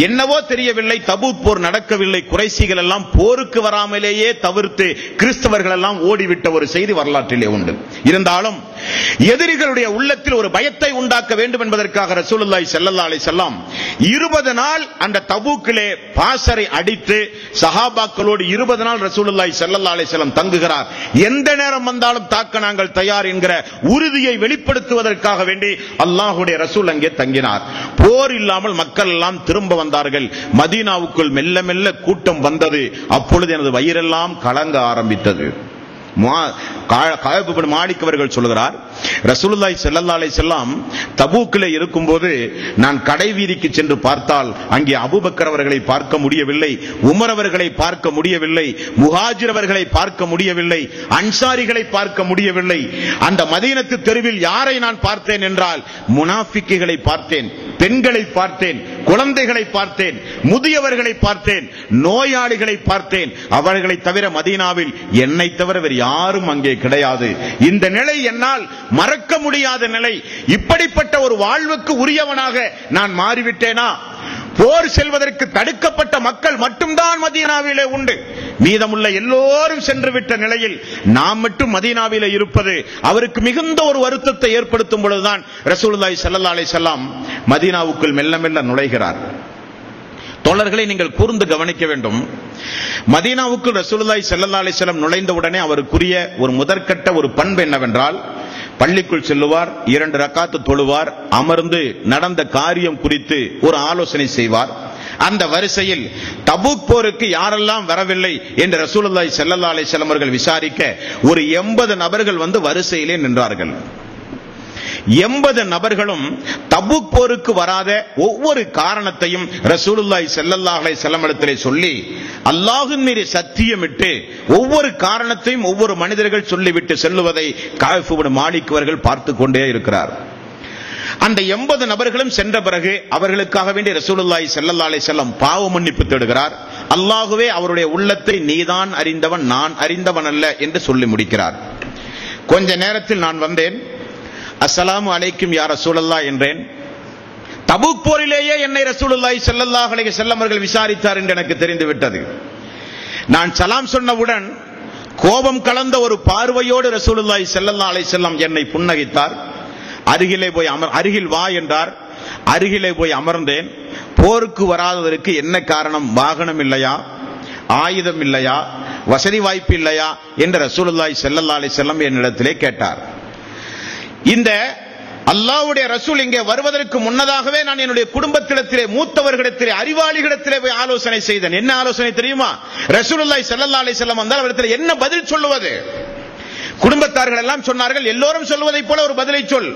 என்னவோ தெரியவில்லை, தபூக் போர் நடக்கவில்லை, குறைஷிகள் எல்லாம் போருக்கு வராமலேயே தவிர்த்து கிறிஸ்தவர்கள் எல்லாம் ஓடிவிட்ட ஒரு செய்தி வரலாற்றிலே உண்டு. இருந்தாலும் எதிரிகளுடைய உள்ளத்தில் ஒரு பயத்தை உண்டாக்க வேண்டும் என்பதற்காக ரசூலுல்லாஹி ஸல்லல்லாஹு அலைஹி வஸல்லம் 20 நாள் அந்த தபூக்கிலே பாசறை அடித்து சஹாபாக்களோடு 20 நாள் ரசூலுல்லாஹி ஸல்லல்லாஹு அலைஹி வஸல்லம் தங்குகிறார். எந்த நேரம் வந்தாலும் தாக்க நாங்கள் தயார் என்கிற உறுதியை வெளிப்படுத்துவதற்காக வேண்டி அல்லாஹ்வுடைய ரசூல் அங்கே தங்கினார். போர் இல்லாமல் மக்கள் எல்லாம் திரும்ப வந்தார்கள். மதீனாவுக்குள் மெல்ல மெல்ல கூட்டம் வந்தது. அப்பொழுது எனது வயிறெல்லாம் கலங்க ஆரம்பித்தது. கஅப் இப்னு மாலிக் அவர்கள் சொல்கிறார், ரசூலுல்லாஹி ஸல்லல்லாஹு அலைஹி வஸல்லம் தபூக்கிலே இருக்கும்போது நான் கடை வீதிக்கு சென்று பார்த்தால் அங்கே அபூபக்கர் அவர்களை பார்க்க முடியவில்லை, உமர் அவர்களை பார்க்க முடியவில்லை, முஹாஜிர் அவர்களை பார்க்க முடியவில்லை, அன்சாரிகளை பார்க்க முடியவில்லை. அந்த மதீனத்து தெருவில் யாரை நான் பார்த்தேன் என்றால் முனாஃபிக்குகளை பார்த்தேன், பெண்களை பார்த்தேன், குழந்தைகளை பார்த்தேன், முதியவர்களை பார்த்தேன், நோயாளிகளை பார்த்தேன். அவர்களை தவிர மதீனாவில் என்னை தவிர வேறு யாரும் அங்கே கிடையாது. இந்த நிலை என்னால் மறக்க முடியாத நிலை. இப்படிப்பட்ட ஒரு வாழ்வுக்கு உரியவனாக நான் மாறிவிட்டேனா? போர் செல்வதற்கு தடுக்கப்பட்ட மக்கள் மட்டும்தான் மதீனாவிலே உண்டு, மீதமுள்ள எல்லோரும் சென்று விட்ட நிலையில் நாம் மட்டும் மதீனாவிலே இருப்பது அவருக்கு மிகுந்த ஒரு வருத்தத்தை ஏற்படுத்தும் பொழுதுதான் ரசூலுல்லாஹி ஸல்லல்லாஹு அலைஹி வஸல்லம் மதீனாவுக்குள் மெல்ல மெல்ல நுழைகிறார். தோழர்களை நீங்கள் கூர்ந்து கவனிக்க வேண்டும். மதீனாவுக்குள் ரசூலுல்லாஹி ஸல்லல்லாஹு அலைஹி வஸல்லம் நுழைந்த உடனே அவருக்குரிய ஒரு முதற்கட்ட ஒரு பண்பு என்னவென்றால், பள்ளிக்குள் செல்லுவார், 2 ரக்காத்து தொழுவார், அமர்ந்து நடந்த காரியம் குறித்து ஒரு ஆலோசனை செய்வார். அந்த வரிசையில் தபூக் போருக்கு யாரெல்லாம் வரவில்லை என்று ரசூலுல்லாஹி ஸல்லல்லாஹு அலைஹி வஸல்லம் அவர்கள் விசாரிக்க ஒரு 80 நபர்கள் வந்து வரிசையிலே நின்றார்கள். 80 நபர்களும் தபூக் போருக்கு வராத ஒவ்வொரு காரணத்தையும் ரசூலுல்லாஹி ஸல்லல்லாஹு அலைஹி வஸல்லம் இடத்திலே சொல்லி அல்லாஹ்வின் மீது சத்தியமிட்டு ஒவ்வொரு காரணத்தையும் ஒவ்வொரு மனிதர்கள் சொல்லிவிட்டு செல்லுவதை கஅப் இப்னு மாலிக் அவர்கள் பார்த்து கொண்டே இருக்கிறார். அந்த 80 நபர்களும் சென்ற பிறகு அவர்களுக்காக வேண்டி ரசூலுல்லாஹி ஸல்லல்லாஹு அலைஹி வஸல்லம் பாவ மன்னிப்பு தேடுகிறார். அல்லாஹ்வே அவருடைய உள்ளத்தை நீதான் அறிந்தவன், நான் அறிந்தவன் அல்ல என்று சொல்லி முடிக்கிறார். கொஞ்ச நேரத்தில் நான் வந்தேன். அஸ்ஸலாமு அலைக்கும் யா ரசூலல்லாஹ் என்றேன். தபூக் போரிலேயே என்னை ரசூலுல்லாஹி ஸல்லல்லாஹு அலைஹி வஸல்லம் அவர்கள் விசாரித்தார் என்று எனக்கு தெரிந்து விட்டது. நான் சலாம் சொன்னவுடன் கோபம் கலந்த ஒரு பார்வையோடு ரசூலுல்லாஹி ஸல்லல்லாஹு அலைஹி வஸல்லம் என்னை புன்னகைத்தார். அருகில் வா என்றார். அருகிலே போய் அமர்ந்தேன். போருக்கு வராததற்கு என்ன காரணம்? வாகனம் இல்லையா, ஆயுதம் இல்லையா, வசதி வாய்ப்பு இல்லையா என்று ரசூலுல்லாஹி ஸல்லல்லாஹு அலைஹி வஸல்லம் என்னிடத்திலே கேட்டார். இந்த அல்லாஹ்வுடைய ரசூல் இங்கே வருவதற்கு முன்னதாகவே நான் என்னுடைய குடும்பத்திடத்திலே, மூத்தவர்களிடத்திலே, அறிவாளிகளிடத்திலே போய் ஆலோசனை செய்தேன். என்ன ஆலோசனை தெரியுமா? ரசூலுல்லாஹி ஸல்லல்லாஹு அலைஹி வஸல்லம் வந்தால் அவரிடத்தில் என்ன பதில் சொல்லுவது? குடும்பத்தார்கள் எல்லாம் சொன்னார்கள், எல்லோரும் சொல்வதைப் போல ஒரு பதிலை சொல்.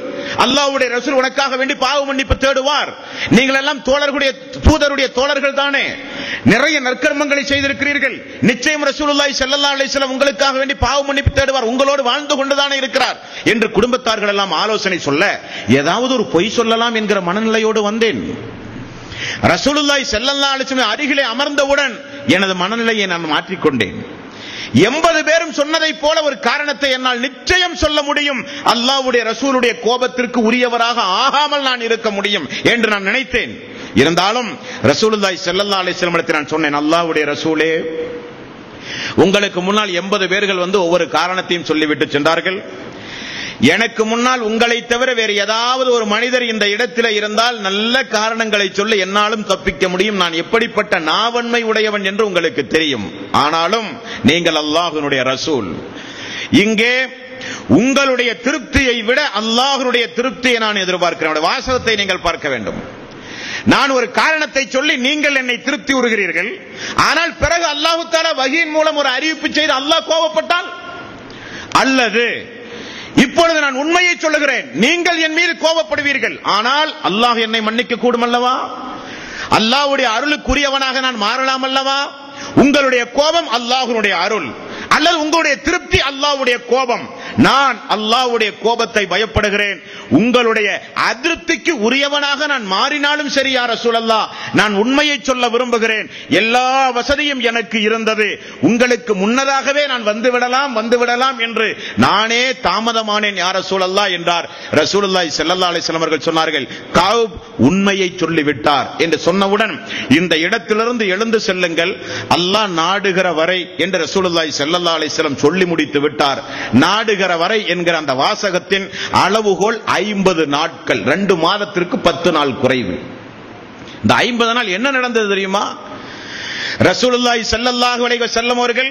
அல்லாஹ்வுடைய ரசூல் உனக்காக வேண்டி பாவ மன்னிப்பு தேடுவார். நீங்கள் எல்லாம் தூதருடைய தோழர்கள் தானே, நிறைய நற்கர்மங்களை செய்திருக்கிறீர்கள். நிச்சயம் ரசூலுல்லாஹி ஸல்லல்லாஹு அலைஹி வஸல்லம் உங்களுக்காக வேண்டி பாவ மன்னிப்பு தேடுவார், உங்களோடு வாழ்ந்து கொண்டுதானே இருக்கிறார் என்று குடும்பத்தார்கள் எல்லாம் ஆலோசனை சொல்ல, ஏதாவது ஒரு பொய் சொல்லலாம் என்கிற மனநிலையோடு வந்தேன். ரசூலுல்லாஹி ஸல்லல்லாஹு அலைஹி வஸல்லம் அருகிலே அமர்ந்தவுடன் எனது மனநிலையை நான் மாற்றிக்கொண்டேன். 80 பேரும் சொன்னதை போல ஒரு காரணத்தை என்னால் நிச்சயம் சொல்ல முடியும். அல்லாஹ்வுடைய ரசூலுடைய கோபத்திற்கு உரியவராக ஆகாமல் நான் இருக்க முடியும் என்று நான் நினைத்தேன். இருந்தாலும் ரசூலுல்லாஹி ஸல்லல்லாஹு அலைஹி வஸல்லம் இடத்தில் நான் சொன்னேன், அல்லாஹ்வுடைய ரசூலே, உங்களுக்கு முன்னால் 80 பேர்கள் வந்து ஒவ்வொரு காரணத்தையும் சொல்லிவிட்டு சென்றார்கள். எனக்கு முன்னால் உங்களை தவிர வேறு ஏதாவது ஒரு மனிதர் இந்த இடத்தில் இருந்தால் நல்ல காரணங்களை சொல்ல என்னாலும் தப்பிக்க முடியும். நான் எப்படிப்பட்ட நாவன்மை உடையவன் என்று உங்களுக்கு தெரியும். ஆனாலும் நீங்கள் அல்லாஹ்வுடைய ரசூல். இங்கே உங்களுடைய திருப்தியை விட அல்லாஹ்வுடைய திருப்தியை நான் எதிர்பார்க்கிறேன். வாசகத்தை நீங்கள் பார்க்க வேண்டும். நான் ஒரு காரணத்தை சொல்லி நீங்கள் என்னை திருப்தி உறுகிறீர்கள். ஆனால் பிறகு அல்லாஹ் தஆலா வஹீயின் மூலம் ஒரு அறிவிப்பு செய்து அல்லாஹ் கோபப்பட்டால், அல்லது இப்பொழுது நான் உண்மையை சொல்லுகிறேன், நீங்கள் என் மீது கோபப்படுவீர்கள், ஆனால் அல்லாஹ் என்னை மன்னிக்க கூடும் அல்லவா? அல்லாஹ்வுடைய அருளுக்குரியவனாக நான் மாறலாம் அல்லவா? உங்களுடைய கோபம் அல்லாஹ்வுடைய அருள், அல்லது உங்களுடைய திருப்தி அல்லாஹ்வுடைய கோபம். நான் அல்லாஹ்வுடைய கோபத்தை பயப்படுகிறேன். உங்களுடைய அதிருப்திக்கு உரியவனாக நான் மாறினாலும் சரி யா ரசூலல்லாஹ், நான் உண்மையை சொல்ல விரும்புகிறேன். எல்லா வசதியும் எனக்கு இருந்தது, உங்களுக்கு முன்னதாகவே நான் வந்துவிடலாம் என்று நானே தாமதமானேன் யா ரசூலல்லாஹ் என்றார். ரசூலுல்லாஹி ஸல்லல்லாஹு அலைஹி வஸல்லம் அவர்கள் சொன்னார்கள், கஅப் உண்மையை சொல்லிவிட்டார் என்று சொன்னவுடன் இந்த இடத்திலிருந்து எழுந்து செல்லுங்கள், அல்லாஹ் நாடுகிற வரை என்று ரசூலுல்லாஹி ஸல்லல்லாஹு அலைஹி வஸல்லம் சொல்லி முடித்து விட்டார். நாடுகிற வரை என்கிற அந்த வாசகத்தின் அளவுகோல் 50 நாட்கள், 2 மாதத்திற்கு 10 நாள் குறைவு. இந்த 50 நாள் என்ன நடந்தது தெரியுமா? ரசூலுல்லாஹி ஸல்லல்லாஹு அலைஹி வஸல்லம் அவர்கள்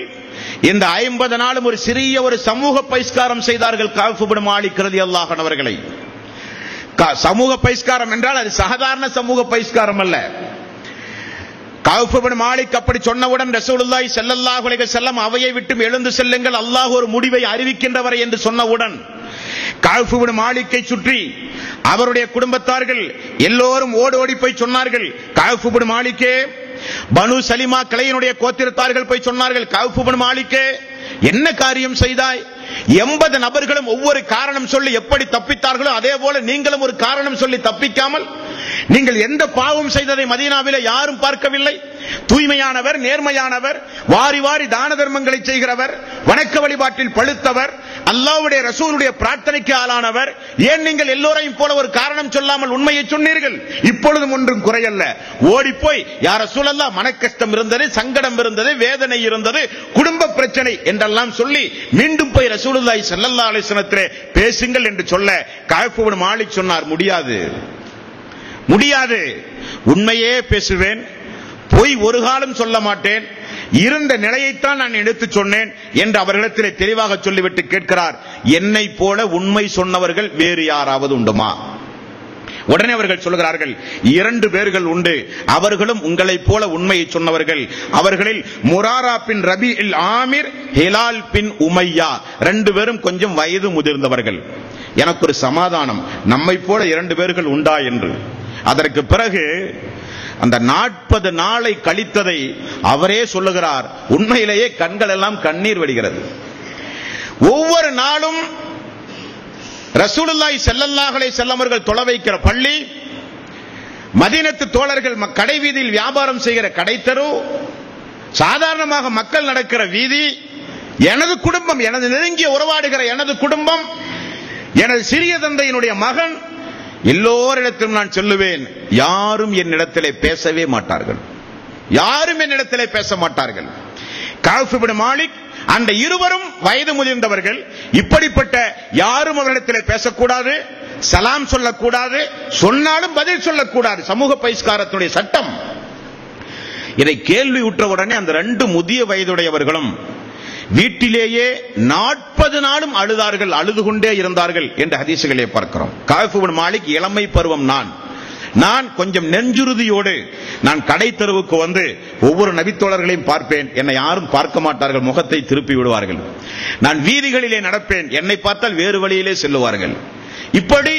இந்த 50 நாளும் ஒரு சிறிய ஒரு சமூக பைஸ்காரம் செய்தார்கள். கஅப் இப்னு மாலிக் ரலியல்லாஹு அன்ஹு அவர்களை. சமூக பைஸ்காரம் என்றால் அது சாதாரண சமூக பைஸ்காரம் அல்ல. கஅப் இப்னு மாலிக் அப்படி சொன்னவுடன் ரசூலுல்லாஹி ஸல்லல்லாஹு அலைஹி வஸல்லம் அவையை விட்டு எழுந்து செல்லுங்கள், அல்லாஹ் ஒரு முடிவை அறிவிக்கின்றவரை என்று சொன்னவுடன் கஅப் இப்னு மாலிக்கை சுற்றி அவருடைய குடும்பத்தார்கள் எல்லோரும் ஓடி போய் சொன்னார்கள், கஅப் இப்னு மாலிக்கே, பனு சலிமா கிளையினுடைய கோத்திரத்தார்கள் போய் சொன்னார்கள், கஅப் இப்னு மாலிக்கே, என்ன காரியம் செய்தாய்? 80 நபர்களும் ஒவ்வொரு காரணம் சொல்லி எப்படி தப்பித்தார்களோ அதே போல நீங்களும் ஒரு காரணம் சொல்லி தப்பிக்காமல், நீங்கள் எந்த பாவம் செய்ததை மதீனாவிலே யாரும் பார்க்கவில்லை. தூய்மையானவர், நேர்மையானவர், வாரி வாரி தான தர்மங்களை செய்கிறவர், வணக்க வழிபாட்டில் பழுத்தவர், அல்லாஹ்வுடைய ரசூலுடைய பிரார்த்தனைக்கு ஆளானவர். ஏன் நீங்கள் எல்லோரையும் போல ஒரு காரணம் சொல்லாமல் உண்மையை சொன்னீர்கள்? இப்பொழுதும் ஒன்றும் குறையல்ல. ஓடிப்போய் யா ரசூலல்லாஹ், மன கஷ்டம் இருந்தது, சங்கடம் இருந்தது, வேதனை இருந்தது, குடும்ப பிரச்சனை என்றெல்லாம் சொல்லி மீண்டும் போய் ரசூலுல்லாஹி ஸல்லல்லாஹு அலைஹி வஸல்லம் பேசுங்கள் என்று சொல்ல கஅப் இப்னு மாலிக் சொன்னார், முடியாது, உண்மையே பேசுவேன், பொய் ஒரு காலம் சொல்ல மாட்டேன், இருந்த நிலையைத்தான் நான் எடுத்து சொன்னேன் என்று அவர்களிடத்திலே தெளிவாக சொல்லிவிட்டு கேட்கிறார், என்னை போல உண்மை சொன்னவர்கள் வேறு யாராவது உண்டுமா? உடனே அவர்கள் சொல்கிறார்கள், 2 பேர்கள் உண்டு, அவர்களும் உங்களைப் போல உண்மையை சொன்னவர்கள். அவர்களில் முராரா பின் ரபிஇல் ஆமிர், ஹிலால் பின் உமையா, 2 பேரும் கொஞ்சம் வயது முதிர்ந்தவர்கள். எனக்கு ஒரு சமாதானம், நம்மை போல 2 பேர்கள் உண்டா என்று. அதற்கு பிறகு அந்த 40 நாளை கழித்ததை அவரே சொல்லுகிறார். உண்மையிலேயே கண்கள் எல்லாம் கண்ணீர் வடிகிறது. ஒவ்வொரு நாளும் ரசூலுல்லாஹி ஸல்லல்லாஹு அலைஹி வஸல்லம் அவர்கள் தொழ வைக்கிற பள்ளி, மதீனத்து தோழர்கள் கடை வீதியில் வியாபாரம் செய்கிற கடைத்தரு, சாதாரணமாக மக்கள் நடக்கிற வீதி, எனது குடும்பம், எனது நெருங்கிய உறவாடுகிற எனது குடும்பம், எனது சிறிய தந்தையினுடைய மகன், எல்லோரிடத்திலும் நான் சொல்லுவேன், யாரும் என்னிடத்திலே பேசவே மாட்டார்கள். யாரும் என்னிடத்திலே பேச மாட்டார்கள். கஅப் இப்னு மாலிக் அந்த இருவரும் வயது முதிர்ந்தவர்கள். இப்படிப்பட்ட யாரும் அவரிடத்திலே பேசக்கூடாது, சலாம் சொல்லக்கூடாது, சொன்னாலும் பதில் சொல்லக்கூடாது. சமூக பகிஷ்காரத்தினுடைய சட்டம். இதை கேள்வி உற்ற உடனே அந்த 2 முதிய வயதுடையவர்களும் வீட்டிலேயே 40 நாளும் அழுதார்கள், அழுது கொண்டே இருந்தார்கள் என்று ஹதீசுகளை பார்க்கிறோம். கஅப் இப்னு மாலிக் இளமை பருவம். நான் கொஞ்சம் நெஞ்சுறுதியோடு நான் கடை தெருவுக்கு வந்து ஒவ்வொரு நபித்தோழர்களையும் பார்ப்பேன். என்னை யாரும் பார்க்க மாட்டார்கள், முகத்தை திருப்பி விடுவார்கள். நான் வீதிகளிலே நடப்பேன், என்னை பார்த்தால் வேறு வழியிலே செல்லுவார்கள். இப்படி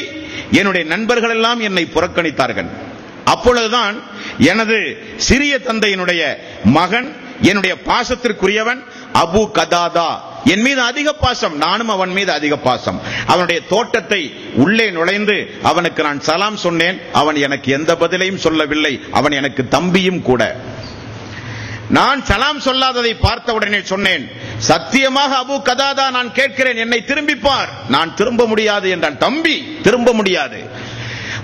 என்னுடைய நண்பர்கள் எல்லாம் என்னை புறக்கணித்தார்கள். அப்பொழுதுதான் எனது சிறிய தந்தையினுடைய மகன், என்னுடைய பாசத்திற்குரியவன் அபு கதாதா என் மீது அதிக பாசம், நானும் அவன் மீது அதிக பாசம். அவனுடைய தோட்டத்தை உள்ளே நுழைந்து அவனுக்கு நான் சலாம் சொன்னேன். அவன் எனக்கு எந்த பதிலையும் சொல்லவில்லை. அவன் எனக்கு தம்பியும் கூட. நான் சலாம் சொல்லாததை பார்த்த உடனே சொன்னேன், சத்தியமாக அபு கதாதா நான் கேட்கிறேன், என்னை திரும்பிப்பார். நான் திரும்ப முடியாது என்றான். தம்பி திரும்ப முடியாது.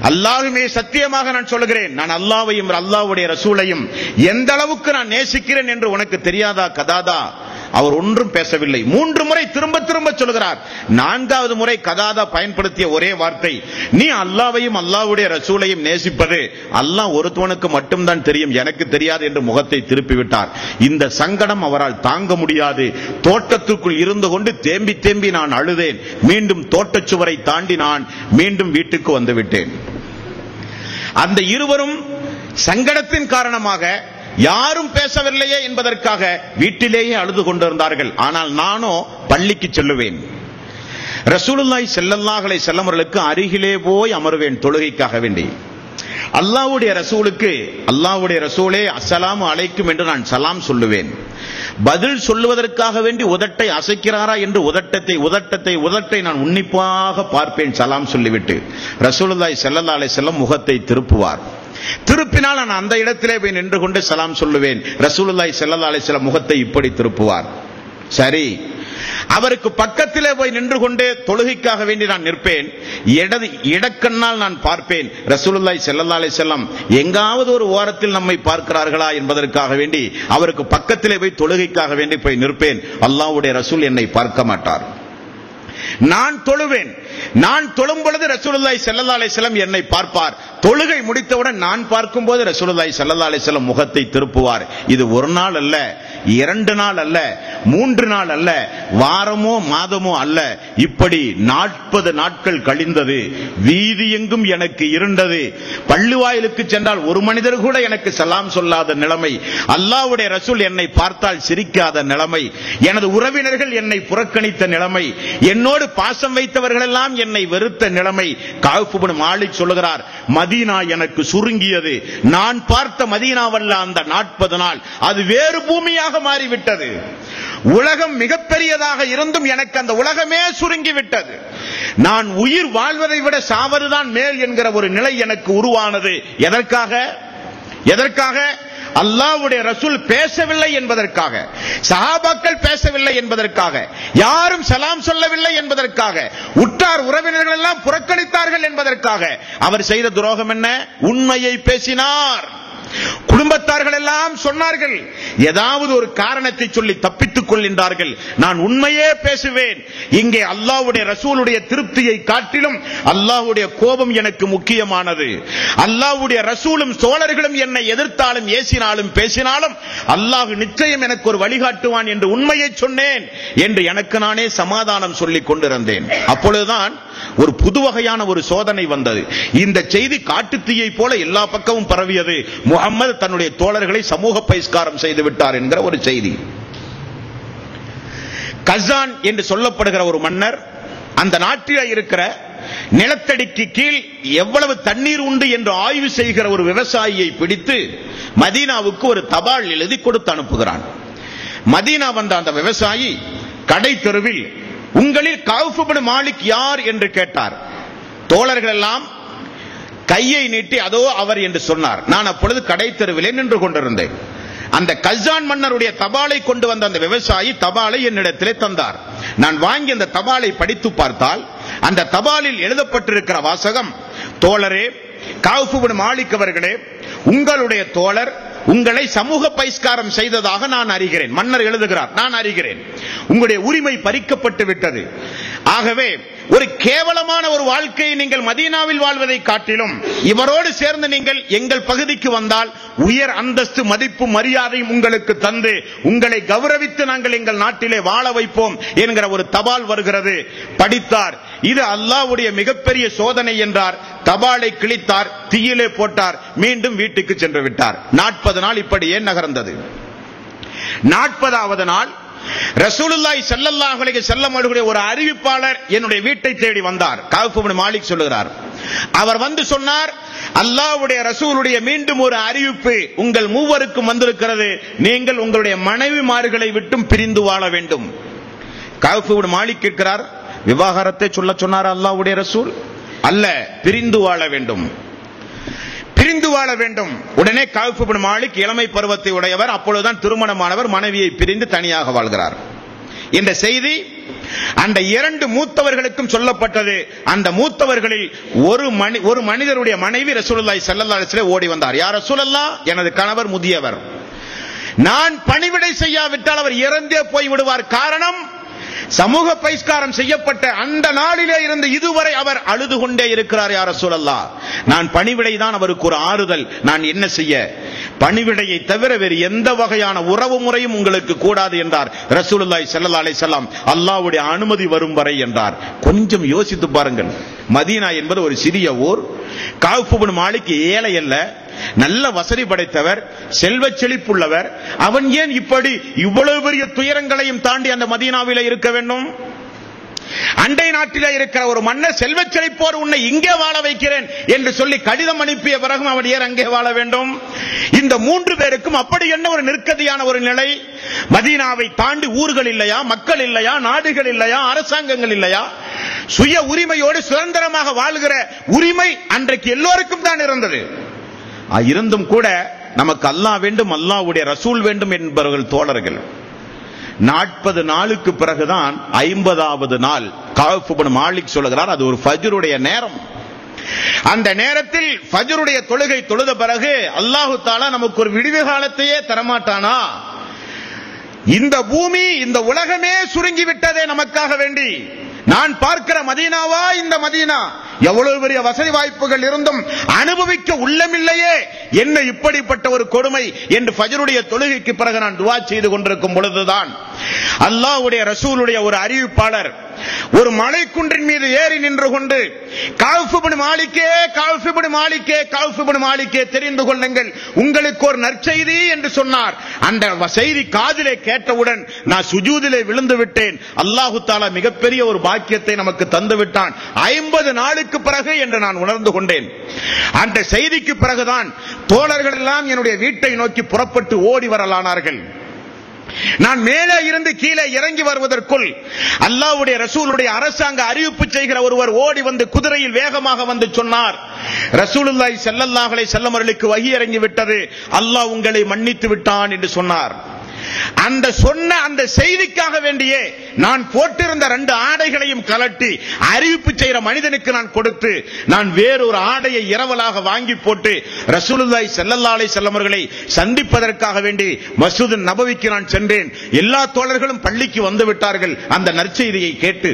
அல்லாஹ்வே சத்தியமாக நான் சொல்லுகிறேன், நான் அல்லாஹ்வையும் அல்லாஹ்வுடைய ரசூலையும் எந்த அளவுக்கு நான் நேசிக்கிறேன் என்று உனக்கு தெரியாதா கதாதா? அவர் ஒன்றும் பேசவில்லை. 3 முறை திரும்ப திரும்ப சொல்கிறார். 4வது முறை கதாதா பயன்படுத்திய ஒரே வார்த்தை, நீ அல்லாஹ்வையும் அல்லாஹ்வுடைய ரசூலையும் நேசிப்பது அல்லாஹ் ஒருத்தவனுக்கு மட்டும்தான் தெரியும், எனக்கு தெரியாது என்று முகத்தை திருப்பி விட்டார். இந்த சங்கடம் அவரால் தாங்க முடியாது. தோட்டத்துக்குள் இருந்து கொண்டு தேம்பி தேம்பி நான் அழுதேன். மீண்டும் தோட்டச்சுவரை தாண்டி நான் மீண்டும் வீட்டுக்கு வந்து விட்டேன். அந்த இருவரும் சங்கடத்தின் காரணமாக யாரும் பேசவில்லையே என்பதற்காக வீட்டிலேயே அழுது கொண்டிருந்தார்கள். ஆனால் நானோ பள்ளிக்கு செல்லுவேன். ரசூலுல்லாஹி ஸல்லல்லாஹு அலைஹி வஸல்லம் அவர்களுக்கு அருகிலே போய் அமர்வேன் தொழுகைக்காக வேண்டி. அல்லாஹ்வுடைய ரசூலுக்கு, அல்லாஹ்வுடைய ரசூலே அஸ்ஸலாமு அலைக்கும் என்று நான் சலாம் சொல்லுவேன். பதில் சொல்லுவதற்காக வேண்டி உதட்டை அசைக்கிறாரா என்று உதட்டை நான் உன்னிப்பாக பார்ப்பேன். சலாம் சொல்லிவிட்டு ரசூலுல்லாஹி ஸல்லல்லாஹு அலைஹி வஸல்லம் முகத்தை திருப்புவார். திருப்பினால் நான் அந்த இடத்திலே போய் நின்று கொண்டு சலாம் சொல்லுவேன். ரசூலுல்லாஹி ஸல்லல்லாஹு அலைஹி வஸல்லம் முகத்தை இப்படி திருப்புவார். சரி, அவருக்கு பக்கத்திலே போய் நின்று கொண்டு தொழுகைக்காக வேண்டி நான் நிற்பேன். இடக்கண்ணால் நான் பார்ப்பேன். ரசூலுல்லாஹி ஸல்லல்லாஹு அலைஹி வஸல்லம் எங்காவது ஒரு ஓரத்தில் நம்மை பார்க்கிறார்களா என்பதற்காக வேண்டி அவருக்கு பக்கத்திலே போய் தொழுகைக்காக வேண்டி போய் நிற்பேன். அல்லாஹ்வுடைய ரசூல் என்னை பார்க்க மாட்டார். நான் தொழுவேன். நான் தொழும் பொழுது ரசூலுல்லாஹி ஸல்லல்லாஹு அலைஹி வஸல்லம் என்னை பார்ப்பார். தொழுகை முடித்தவுடன் நான் பார்க்கும்போது ரசூலுல்லாஹி ஸல்லல்லாஹு அலைஹி வஸல்லம் முகத்தை திருப்புவார். இது ஒரு நாள் அல்ல, 2 நாள் அல்ல, 3 நாள் அல்ல, வாரமோ மாதமோ அல்ல. இப்படி 40 நாட்கள் கழிந்தது. வீதி எங்கும் எனக்கு இருண்டது. பள்ளிவாயிலுக்கு சென்றால் ஒரு மனிதர் கூட எனக்கு சலாம் சொல்லாத நிலைமை. அல்லாஹ்வுடைய ரசூல் என்னை பார்த்தால் சிரிக்காத நிலைமை. எனது உறவினர்கள் என்னை புறக்கணித்த நிலைமை. என்னோடு பாசம் வைத்தவர்கள் எல்லாம் என்னை வெறுத்த நிலைமை. கஅப் இப்னு மாலிக் சொல்லுகிறார், மதீனா எனக்கு சுருங்கியது. நான் பார்த்த மதீனாவல்ல அந்த 40 நாள், அது வேறு பூமியாக மாறிவிட்டது. உலகம் மிகப்பெரியதாக இருந்தும் எனக்கு அந்த உலகமே சுருங்கிவிட்டது. நான் உயிர் வாழ்வதை விட சாவதுதான் மேல் என்கிற ஒரு நிலை எனக்கு உருவானது. எதற்காக? அல்லாஹ்வுடைய ரசூல் பேசவில்லை என்பதற்காக, சஹாபாக்கள் பேசவில்லை என்பதற்காக, யாரும் சலாம் சொல்லவில்லை என்பதற்காக, உற்றார் உறவினர்கள் எல்லாம் புறக்கணித்தார்கள் என்பதற்காக. அவர் செய்த துரோகம் என்ன? உண்மையை பேசினார். குடும்பத்தார்கள் எல்லாம் சொன்னார்கள், ஏதாவது ஒரு காரணத்தை சொல்லி தப்பித்துக் கொள்கின்றார்கள். நான் உண்மையே பேசுவேன். இங்கே அல்லாஹ்வுடைய ரசூலுடைய திருப்தியை காட்டிலும் அல்லாஹ்வுடைய கோபம் எனக்கு முக்கியமானது. அல்லாஹ்வுடைய ரசூலும் தோழர்களும் என்னை எதிர்த்தாலும் ஏசினாலும் பேசினாலும் அல்லாஹ் நிச்சயம் எனக்கு ஒரு வழிகாட்டுவான் என்று உண்மையை சொன்னேன் என்று எனக்கு நானே சமாதானம் சொல்லிக் கொண்டிருந்தேன். அப்பொழுதுதான் ஒரு புது வகையான ஒரு சோதனை வந்தது. இந்த செய்தி காட்டுத்தீயை போல எல்லா பக்கமும் பரவியது. முஹம்மது தன்னுடைய தோழர்களை சமூக பகிஷ்காரம் செய்து விட்டார் என்கிற ஒரு செய்தி. கஸான் என்று சொல்லப்படுகிற ஒரு மன்னர் அந்த நாட்டில் இருக்கிற நிலத்தடிக்கு கீழ் எவ்வளவு தண்ணீர் உண்டு என்று ஆய்வு செய்கிற ஒரு விவசாயியை பிடித்து மதீனாவுக்கு ஒரு தபால் எழுதி கொடுத்து அனுப்புகிறான். மதீனா வந்த அந்த விவசாயி கடை தெருவில் உங்களில் கௌஃப் இப்னு மாலிக் யார் என்று கேட்டார். தோழர்கள் எல்லாம் கையை நீட்டி அதோ அவர் என்று சொன்னார். நான் அப்பொழுது கடை தெருவிலே நின்று கொண்டிருந்தேன். அந்த கஸ்ஸான் மன்னருடைய தபாலை கொண்டு வந்த அந்த விவசாயி தபாலை என்னிடத்திலே தந்தார். நான் வாங்கி அந்த தபாலை படித்து பார்த்தால் அந்த தபாலில் எழுதப்பட்டிருக்கிற வாசகம், தோழரே கௌஃப் இப்னு மாலிக் அவர்களே, உங்களுடைய தோழர் உங்களை சமூக பகிஷ்காரம் செய்ததாக நான் அறிகிறேன். மன்னர் எழுதுகிறார், நான் அறிகிறேன். உங்களுடைய உரிமை பறிக்கப்பட்டு விட்டது. ஆகவே ஒரு கேவலமான ஒரு வாழ்க்கையை நீங்கள் மதீனாவில் வாழ்வதை காட்டிலும் இவரோடு சேர்ந்து நீங்கள் எங்கள் பகுதிக்கு வந்தால் உயர் அந்தஸ்து, மதிப்பு, மரியாதையும் உங்களுக்கு தந்து உங்களை கௌரவித்து நாங்கள் எங்கள் நாட்டிலே வாழ வைப்போம் என்கிற ஒரு தபால் வருகிறது. படித்தார். இது அல்லாஹ்வுடைய மிகப்பெரிய சோதனை என்றார். தபாலை கிழித்தார், தீயிலே போட்டார், மீண்டும் வீட்டுக்கு சென்று விட்டார். 40 நாள் இப்படியே நகர்ந்தது. 40வது நாள் ரசூலுல்லாஹி ஸல்லல்லாஹு அலைஹி வஸல்லம் அவர்களுடைய ஒரு அறிவிப்பாளர் என்னுடைய வீட்டை தேடி வந்தார். கௌஃப் இப்னு மாலிக் சொல்லுகிறார். அவர் வந்து சொன்னார், அல்லாஹ்வுடைய ரசூலுடைய மீண்டும் ஒரு அறிவிப்பு உங்கள் மூவருக்கும் வந்திருக்கிறது. நீங்கள் உங்களுடைய மனைவிமார்களை விட்டும் பிரிந்து வாழ வேண்டும். கௌஃப் இப்னு மாலிக் கேட்கிறார், விவாகரத்தை சொல்ல சொன்னார் அல்லாஹ்வுடைய ரசூல்? அல்ல, பிரிந்து வாழ வேண்டும், பிரிந்து வாழ வேண்டும். உடனே கௌஃப் இப்னு மாலிக் இளமை பருவத்தை உடையவர், அப்பொழுதுதான் திருமணமானவர், மனைவியை பிரிந்து தனியாக வாழ்கிறார். இந்த செய்தி அந்த 2 மூத்தவர்களுக்கும் சொல்லப்பட்டது. அந்த மூத்தவர்களில் ஒரு மனிதருடைய மனைவி ரசூலுல்லாஹி ஸல்லல்லாஹு அலைஹி வஸல்லம் ஓடி வந்தார். யா ரசூலல்லாஹ், எனது கணவர் முதியவர், நான் பணிவிடை செய்யாவிட்டால் அவர் இறந்தே போய் விடுவார். காரணம், சமூக பகிஷ்காரம் செய்யப்பட்ட அந்த நாளிலே இருந்து இதுவரை அவர் அழுது கொண்டே இருக்கிறார். யா ரசூலல்லாஹ், நான் பணிவிடை தான் அவருக்கு ஒரு ஆறுதல், நான் என்ன செய்ய? பணிவிடையை தவிர வேறு எந்த வகையான உறவு முறையும் உங்களுக்கு கூடாது என்றார் ரசூலுல்லாஹி ஸல்லல்லாஹு அலைஹி வஸல்லம். அல்லாஹ்வுடைய அனுமதி வரும் வரை என்றார். கொஞ்சம் யோசித்து பாருங்கள். மதீனா என்பது ஒரு சிறிய ஊர். கௌஃப் இப்னு மாலிக் ஏழை அல்ல, நல்ல வசதி படைத்தவர், செல்வ செழிப்புள்ளவர். அவன் ஏன் இப்படி இவ்வளவு பெரிய துயரங்களையும் தாண்டி அந்த மதீனாவிலே இருக்க வேண்டும்? அண்டை நாட்டிலே இருக்கிற ஒரு மன்னர் செல்வச் செழிப்போர் உன்னை இங்கே வாழ வைக்கிறேன் என்று சொல்லி கடிதம் அனுப்பிய பிறகும் அவன் ஏன் அங்கே வாழ வேண்டும்? இந்த 3 பேருக்கும் அப்படி என்ன ஒரு நிற்கதியான ஒரு நிலை? மதீனாவை தாண்டி ஊர்கள் இல்லையா, மக்கள் இல்லையா, நாடுகள் இல்லையா, அரசாங்கங்கள் இல்லையா? சுய உரிமையோடு சுதந்திரமாக வாழ்கிற உரிமை அன்றைக்கு எல்லோருக்கும் தான் இருந்தது. இருந்தும் கூட நமக்கு அல்லாஹ் வேண்டும், அல்லாஹ்வுடைய ரசூல் வேண்டும் என்பவர்கள் தோழர்கள். 40 நாளுக்கு பிறகுதான் 50வது நாள் கௌஃப் இப்னு மாலிக் சொல்லுகிறார், அது ஒரு ஃபஜ்ருடைய நேரம். அந்த நேரத்தில் ஃபஜ்ருடைய தொழுகை தொழுத பிறகு அல்லாஹ் தஆலா நமக்கு ஒரு விடுவி காலத்தையே தரமாட்டானா? இந்த பூமி, இந்த உலகமே சுருங்கி விட்டதே நமக்காக வேண்டி. நான் பார்க்கிற மதீனாவா இந்த மதீனா? எவ்வளவு பெரிய வசதி வாய்ப்புகள் இருந்தும் அனுபவிக்க உள்ளமில்லையே, என்ன இப்படிப்பட்ட ஒரு கொடுமை என்று ஃபஜ்ருடைய தொழுகைக்கு பிறகு நான் துஆ செய்து கொண்டிருக்கும் பொழுதுதான் அல்லாஹ்வுடைய ரசூலுடைய ஒரு அறிவிப்பாளர் ஒரு மலைக்குன்றின் மீது ஏறி நின்று கொண்டு, கௌஃப் இப்னு மாலிக்கே, கௌஃப் இப்னு மாலிக்கே, கௌஃப் இப்னு மாலிக்கே, தெரிந்து கொள்ளுங்கள், உங்களுக்கு ஒரு நற்செய்தி என்று சொன்னார். அந்த செய்தி காதிலே கேட்டவுடன் நான் சுஜூதிலே விழுந்து விட்டேன். அல்லாஹ் தஆலா மிகப்பெரிய ஒரு பாக்கியத்தை நமக்கு தந்து விட்டான் 50 நாளுக்கு பிறகு என்று நான் உணர்ந்து கொண்டேன். அந்த செய்திக்கு பிறகுதான் தோழர்கள் எல்லாம் என்னுடைய வீட்டை நோக்கி புறப்பட்டு ஓடி வரலானார்கள். நான் மேலே இருந்து கீழே இறங்கி வருவதற்குள் அல்லாஹ்வுடைய ரசூலுடைய அரசாங்க அறிவிப்பு செய்கிற ஒருவர் ஓடி வந்து குதிரையில் வேகமாக வந்து சொன்னார், ரசூலுல்லாஹி ஸல்லல்லாஹு அலைஹி வஸல்லம் அவர்களுக்கு வஹி இறங்கி விட்டது, அல்லாஹ் உங்களை மன்னித்து விட்டான் என்று சொன்னார். அந்த சொன்ன அந்த செய்திக்காக வேண்டியே நான் போட்டிருந்த 2 ஆடைகளையும் கலட்டி அறிவிப்பு செய்கிற மனிதனுக்கு நான் கொடுத்து, நான் வேறொரு ஆடையை இரவலாக வாங்கி போட்டு ரசூலுல்லாஹி ஸல்லல்லாஹு அலைஹி வஸல்லம் அவர்களை சந்திப்பதற்காக வேண்டி மஸ்ஜித் நபவிக்கு நான் சென்றேன். எல்லா தோழர்களும் பள்ளிக்கு வந்து விட்டார்கள். அந்த நற்செய்தியை கேட்டு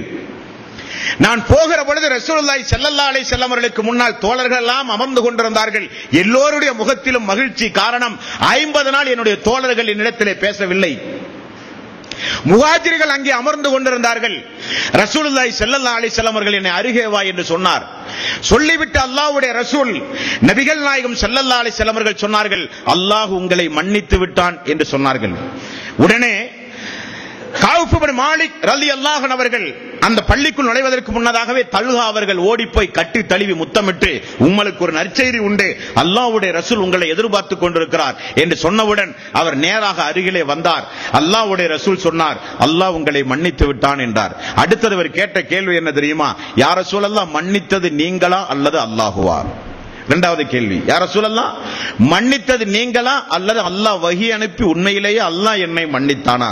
நான் போகிற பொழுது ரசூலுல்லாஹி ஸல்லல்லாஹு அலைஹி வஸல்லம் அவர்களுக்கு முன்னால் தோழர்கள் எல்லாம் அமர்ந்து கொண்டிருந்தார்கள். எல்லோருடைய முகத்திலும் மகிழ்ச்சி. காரணம், 50 நாள் என்னுடைய தோழர்கள் என்னிடத்திலே பேசவில்லை. முஹாஜிர்கள் அங்கே அமர்ந்து கொண்டிருந்தார்கள். ரசூலுல்லாஹி ஸல்லல்லாஹு அலைஹி வஸல்லம் அவர்கள் என்னை அருகே வா என்று சொன்னார். சொல்லிவிட்டு அல்லாஹ்வுடைய ரசூல் நபிகள் நாயகம் ஸல்லல்லாஹு அலைஹி வஸல்லம் அவர்கள் சொன்னார்கள், அல்லாஹ் உங்களை மன்னித்து விட்டான் என்று சொன்னார்கள். உடனே கஅப் இப்னு மாலிக் ரலியல்லாஹு அன்ஹு அவர்கள் அந்த பள்ளிக்குள் நுழைவதற்கு முன்னதாகவே தல்ஹா அவர்கள் ஓடி போய் கட்டி தழுவி முத்தமிட்டு, உங்களுக்கு ஒரு நற்செய்தி உண்டு, அல்லாஹ்வுடைய ரசூல் உங்களை எதிர்பார்த்துக் கொண்டிருக்கிறார் என்று சொன்னவுடன் அவர் நேராக அருகிலே வந்தார். அல்லாஹ்வுடைய ரசூல் சொன்னார், அல்லாஹ் உங்களை மன்னித்து விட்டான் என்றார். அடுத்தது அவர் கேட்ட கேள்வி என்ன தெரியுமா? யா ரசூலல்லாஹ், மன்னித்தது நீங்களா அல்லது அல்லாஹுவா? இரண்டாவது கேள்வி, யா ரசூலல்லாஹ், மன்னித்தது நீங்களா அல்லது அல்லாஹ் வஹி அனுப்பி உண்மையிலேயே அல்லாஹ் என்னை மன்னித்தானா?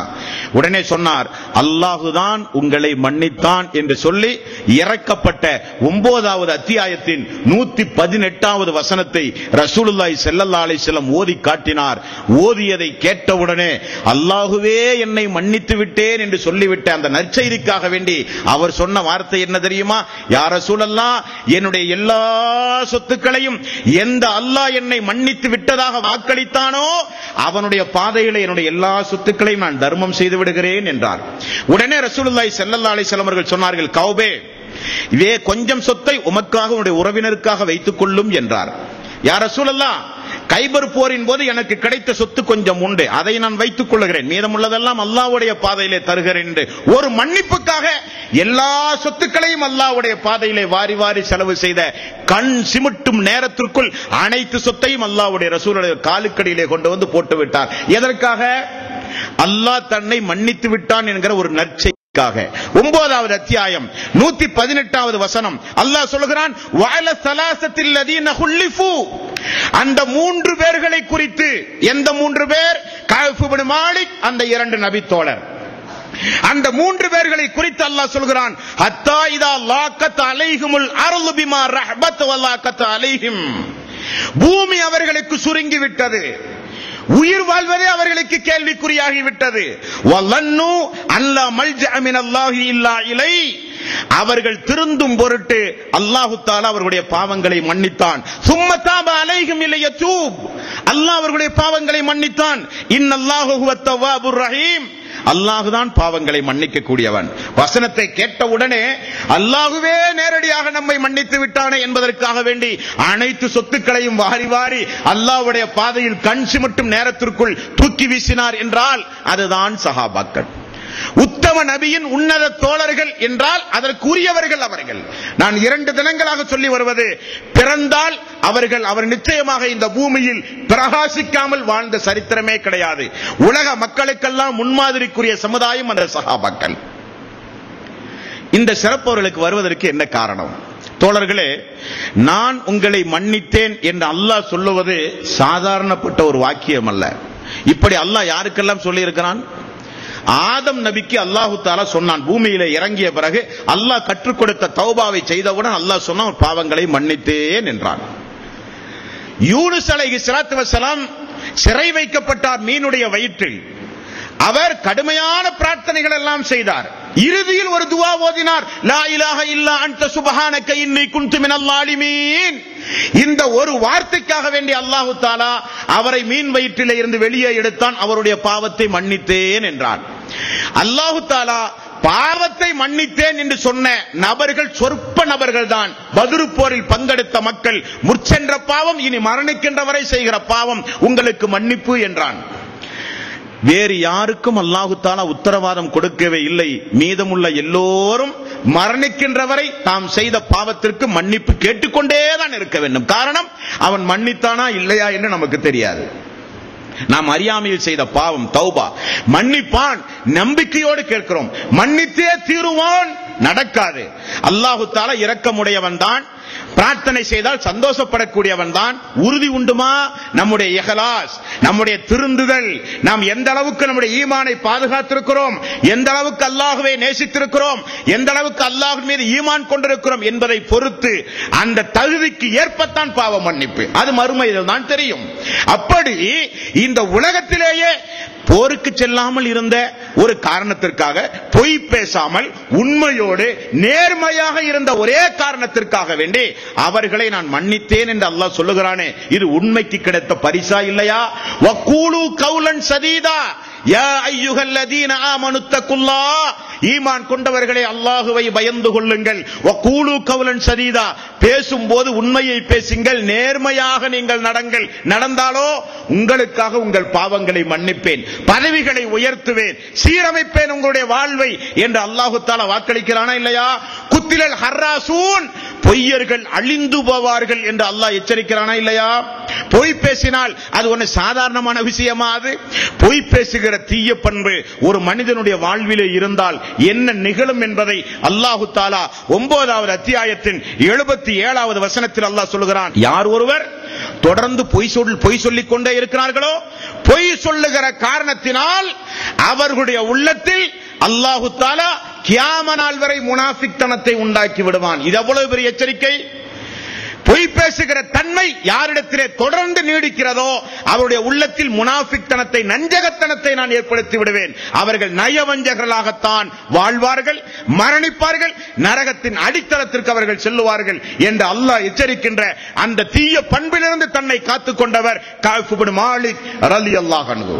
உடனே சொன்னார், அல்லாஹுதான் உங்களை மன்னித்தான் என்று சொல்லி இறக்கப்பட்ட 9வது அத்தியாயத்தின் 118வது வசனத்தை ரசூலுல்லாஹி ஸல்லல்லாஹு அலைஹி வஸல்லம் ஓதி காட்டினார். ஓதியதை கேட்டவுடனே அல்லாஹுவே என்னை மன்னித்து விட்டேன் என்று சொல்லிவிட்ட அந்த நற்செய்திக்காக வேண்டி அவர் சொன்ன வார்த்தை என்ன தெரியுமா? யா ரசூலல்லாஹ், என்னுடைய எல்லா சொத்துக்களையும் எந்த அல்லாஹ் என்னை மன்னித்து விட்டதாக வாக்களித்தானோ அவனுடைய பாதையிலே என்னுடைய எல்லா சொத்துக்களையும் நான் தர்மம் செய்து விடுகிறேன் என்றார். உடனே ரசூலுல்லாஹி ஸல்லல்லாஹு அலைஹி வஸல்லம் அவர்கள் சொன்னார்கள், கௌபே, இதே கொஞ்சம் சொத்தை உமக்காக உன்னுடைய உறவினருக்காக வைத்துக் கொள்ளும் என்றார். யா ரசூலல்லாஹ், கைபர் போரின் போது எனக்கு கிடைத்த சொத்து கொஞ்சம் உண்டு, அதை நான் வைத்துக் கொள்கிறேன், மீதமுள்ளதெல்லாம் அல்லாஹ்வுடைய பாதையிலே தருகிறேன் என்று ஒரு மன்னிப்புக்காக எல்லா சொத்துக்களையும் அல்லாஹ்வுடைய பாதையிலே வாரி வாரி செலவு செய்த கண் சிமிட்டும் நேரத்திற்குள் அனைத்து சொத்தையும் அல்லாஹ்வுடைய ரசூலுடைய காலுக்கடியிலே கொண்டு வந்து போட்டு விட்டார். எதற்காக? அல்லாஹ் தன்னை மன்னித்து விட்டான் என்கிற ஒரு நற்செய்தி. 9வது அத்தியாயம் 118வது வசனம் அல்லாஹ் சொல்கிறான், வஅல ஸலாஸத்தில் லதீன குல்லிஃபு, அந்த 3 பேர்களை குறித்து. எந்த 3 பேர்? கஅப் இப்னு மாலிக், அந்த 2 நபி தோழர். அந்த 3 பேர்களை குறித்து அல்லாஹ் சொல்கிறான், ஹத்தா இதா லாக்கத் அலைஹிமுல் அர்து பிமா ரஹபத் வலாக்கத் அலைஹிம், பூமி அவர்களுக்கு சுருங்கி விட்டது, உயிர் வாழ்வதே அவர்களுக்கு கேள்விக்குறியாகி விட்டது. வலன்னு அல்லா மல்ஜஅ மினல்லாஹி இல்லா இலை, அவர்கள் திருந்தும் பொருட்டு அல்லாஹ் தஆலா அவர்களுடைய பாவங்களை மன்னித்தான். சும்ம தாப அலைஹிம் லியதூப், அல்லாஹ் அவர்களுடைய பாவங்களை மன்னித்தான். இன்னல்லாஹு ஹுவத் தவ்வாபுர் ரஹீம், அல்லாஹுதான் பாவங்களை மன்னிக்க கூடியவன். வசனத்தை கேட்டவுடனே அல்லாஹுவே நேரடியாக நம்மை மன்னித்து விட்டானே என்பதற்காக வேண்டி அனைத்து சொத்துக்களையும் வாரி வாரி அல்லாஹ்வுடைய பாதையில் கண் சிமிட்டும் நேரத்திற்குள் தூக்கி வீசினார் என்றால் அதுதான் சஹாபாக்கள். உத்தம நபியின் உன்னத தோழர்கள் என்றால் அதற்குரியவர்கள் அவர்கள். நான் 2 தினங்களாக சொல்லி வருவது, பிறந்தால் அவர் நிச்சயமாக இந்த பூமியில் பிரகாசிக்காமல் வாழ்ந்த சரித்திரமே கிடையாது. உலக மக்களுக்கெல்லாம் முன்மாதிரிக்குரிய சமுதாயம் அந்த சஹாபாக்கள். இந்த சிறப்பு அவர்களுக்கு வருவதற்கு என்ன காரணம்? தோழர்களே, நான் உங்களை மன்னித்தேன் என்று அல்லாஹ் சொல்லுவது சாதாரணப்பட்ட ஒரு வாக்கியம் அல்ல. இப்படி அல்லாஹ் யாருக்கெல்லாம் சொல்லி இருக்கிறான்? ஆதம் நபிக்கு அல்லாஹு தஆலா சொன்னான். பூமியில இறங்கிய பிறகு அல்லாஹ் கற்றுக் கொடுத்த தௌபாவை செய்தவுடன் அல்லாஹ் சொன்னான், பாவங்களை மன்னித்தேன் என்றான். யூனுஸ் அலைஹிஸ்ஸலாத்து வஸ்ஸலாம் சிறை வைக்கப்பட்டார் மீனுடைய வயிற்றில். அவர் கடுமையான பிரார்த்தனைகள் எல்லாம் செய்தார். இறுதியில் ஒரு துஆ ஓதினார், லா இலாஹ இல்லா அன்த சுப்ஹானக இன்னி குன்து மினல் ஸாலிமீன். இந்த ஒரு வார்த்தைக்காக வேண்டி அல்லாஹ் தஆலா அவரை மீன் வயிற்றிலே இருந்து வெளியே எடுத்தான். அவருடைய பாவத்தை மன்னித்தேன் என்றான். அல்லாஹ் தஆலா பாவத்தை மன்னித்தேன் என்று சொன்ன நபர்கள் சொற்ப நபர்கள் தான். பத்ர் போரில் பங்கெடுத்த மக்கள், முற்சென்ற பாவம் இனி மரணிக்கின்ற வரை செய்கிற பாவம் உங்களுக்கு மன்னிப்பு என்றான். வேறு யாருக்கும் அல்லாஹ் தஆலா உத்தரவாதம் கொடுக்கவே இல்லை. மீதமுள்ள எல்லோரும் மரணிக்கின்ற வரை தாம் செய்த பாவத்திற்கு மன்னிப்பு கேட்டுக்கொண்டேதான் இருக்க வேண்டும். காரணம், அவன் மன்னித்தானா இல்லையா என்று நமக்கு தெரியாது. நாம் அறியாமையில் செய்த பாவம் தௌபா, மன்னிப்பான் நம்பிக்கையோடு கேட்கிறோம். மன்னித்தே தீருவான், நடக்காது. அல்லாஹ் தஆலா இரக்கமுடையவன் தான், பிரார்த்தனை செய்தால் சந்தோஷப்படக்கூடியவன் தான். உறுதி உண்டுமா? நம்முடைய இஹ்லாஸ், நம்முடைய திருந்துதல், நாம் எந்த அளவுக்கு நம்முடைய ஈமானை பாதுகாத்திருக்கிறோம், எந்த அளவுக்கு அல்லாஹ்வை நேசித்திருக்கிறோம், எந்த அளவுக்கு அல்லாஹ் மீது ஈமான் கொண்டிருக்கிறோம் என்பதை பொறுத்து அந்த தகுதிக்கு ஏற்பத்தான் பாவ மன்னிப்பு. அது மறுமையில் தான் தெரியும். அப்படி இந்த உலகத்திலேயே போருக்கு செல்லாமல் இருந்த ஒரு காரணத்திற்காக, பொய் பேசாமல் உண்மையோடு நேர்மையாக இருந்த ஒரே காரணத்திற்காக வேண்டி அவர்களை நான் மன்னித்தேன் என்று அல்லாஹ் சொல்லுகிறானே, இது உண்மைக்கு கிடைத்த பரிசா இல்லையா? வக்கூலு கௌலன் சதீதா, யா அய்யுஹல்லதீன ஆமனுத்தகுல்லாஹ், ஈமான் கொண்டவர்களே அல்லாஹ்வை பயந்து கொள்ளுங்கள். வகூலு கௌலன் சதீதா, பேசும்போது உண்மையை பேசுங்கள், நேர்மையாக நீங்கள் நடங்கள். நடந்தாலோ உங்களுக்காக உங்கள் பாவங்களை மன்னிப்பேன், பதவிகளை உயர்த்துவேன், சீரமைப்பேன் உங்களுடைய வாழ்வை என்று அல்லாஹ் தஆலா வாக்களிக்கிறானா இல்லையா? குத்திலல் ஹர்ராசூன், பொய்யர்கள் அழிந்து போவார்கள் என்று அல்லாஹ் எச்சரிக்கிறானா இல்லையா? பொய் பேசினால் அது ஒன்று சாதாரணமான விஷயமா? அது பொய் பேசுகிற தீய பண்பு ஒரு மனிதனுடைய வாழ்விலே இருந்தால் என்ன நிகழும் என்பதை அல்லாஹ் தஆலா 9வது அத்தியாயத்தின் 77வது வசனத்தில் அல்லாஹ் சொல்கிறான். யார் ஒருவர் தொடர்ந்து பொய் சொல்லிக் கொண்டே இருக்கிறார்களோ, பொய் சொல்லுகிற காரணத்தினால் அவர்களுடைய உள்ளத்தில் அல்லாஹ் தஆலா கியாம நாள் வரை முனாஃபிக்தனத்தை உண்டாக்கி விடுவான். இது எவ்வளவு பெரிய எச்சரிக்கை! பொய் பேசுகிற தன்மை யாரிடத்திலே தொடர்ந்து நீடிக்கிறதோ அவருடைய உள்ளத்தில் முனாஃபிக்தனத்தை, நஞ்சகத்தனத்தை நான் ஏற்படுத்தி விடுவேன். அவர்கள் நயவஞ்சகர்களாகத்தான் வாழ்வார்கள், மரணிப்பார்கள், நரகத்தின் அடித்தளத்திற்கு அவர்கள் செல்லுவார்கள் என்று அல்லாஹ் எச்சரிக்கின்ற அந்த தீய பண்பிலிருந்து தன்னை காத்துக் கொண்டவர் கஅப் இப்னு மாலிக் ரலியல்லாஹு அன்ஹு.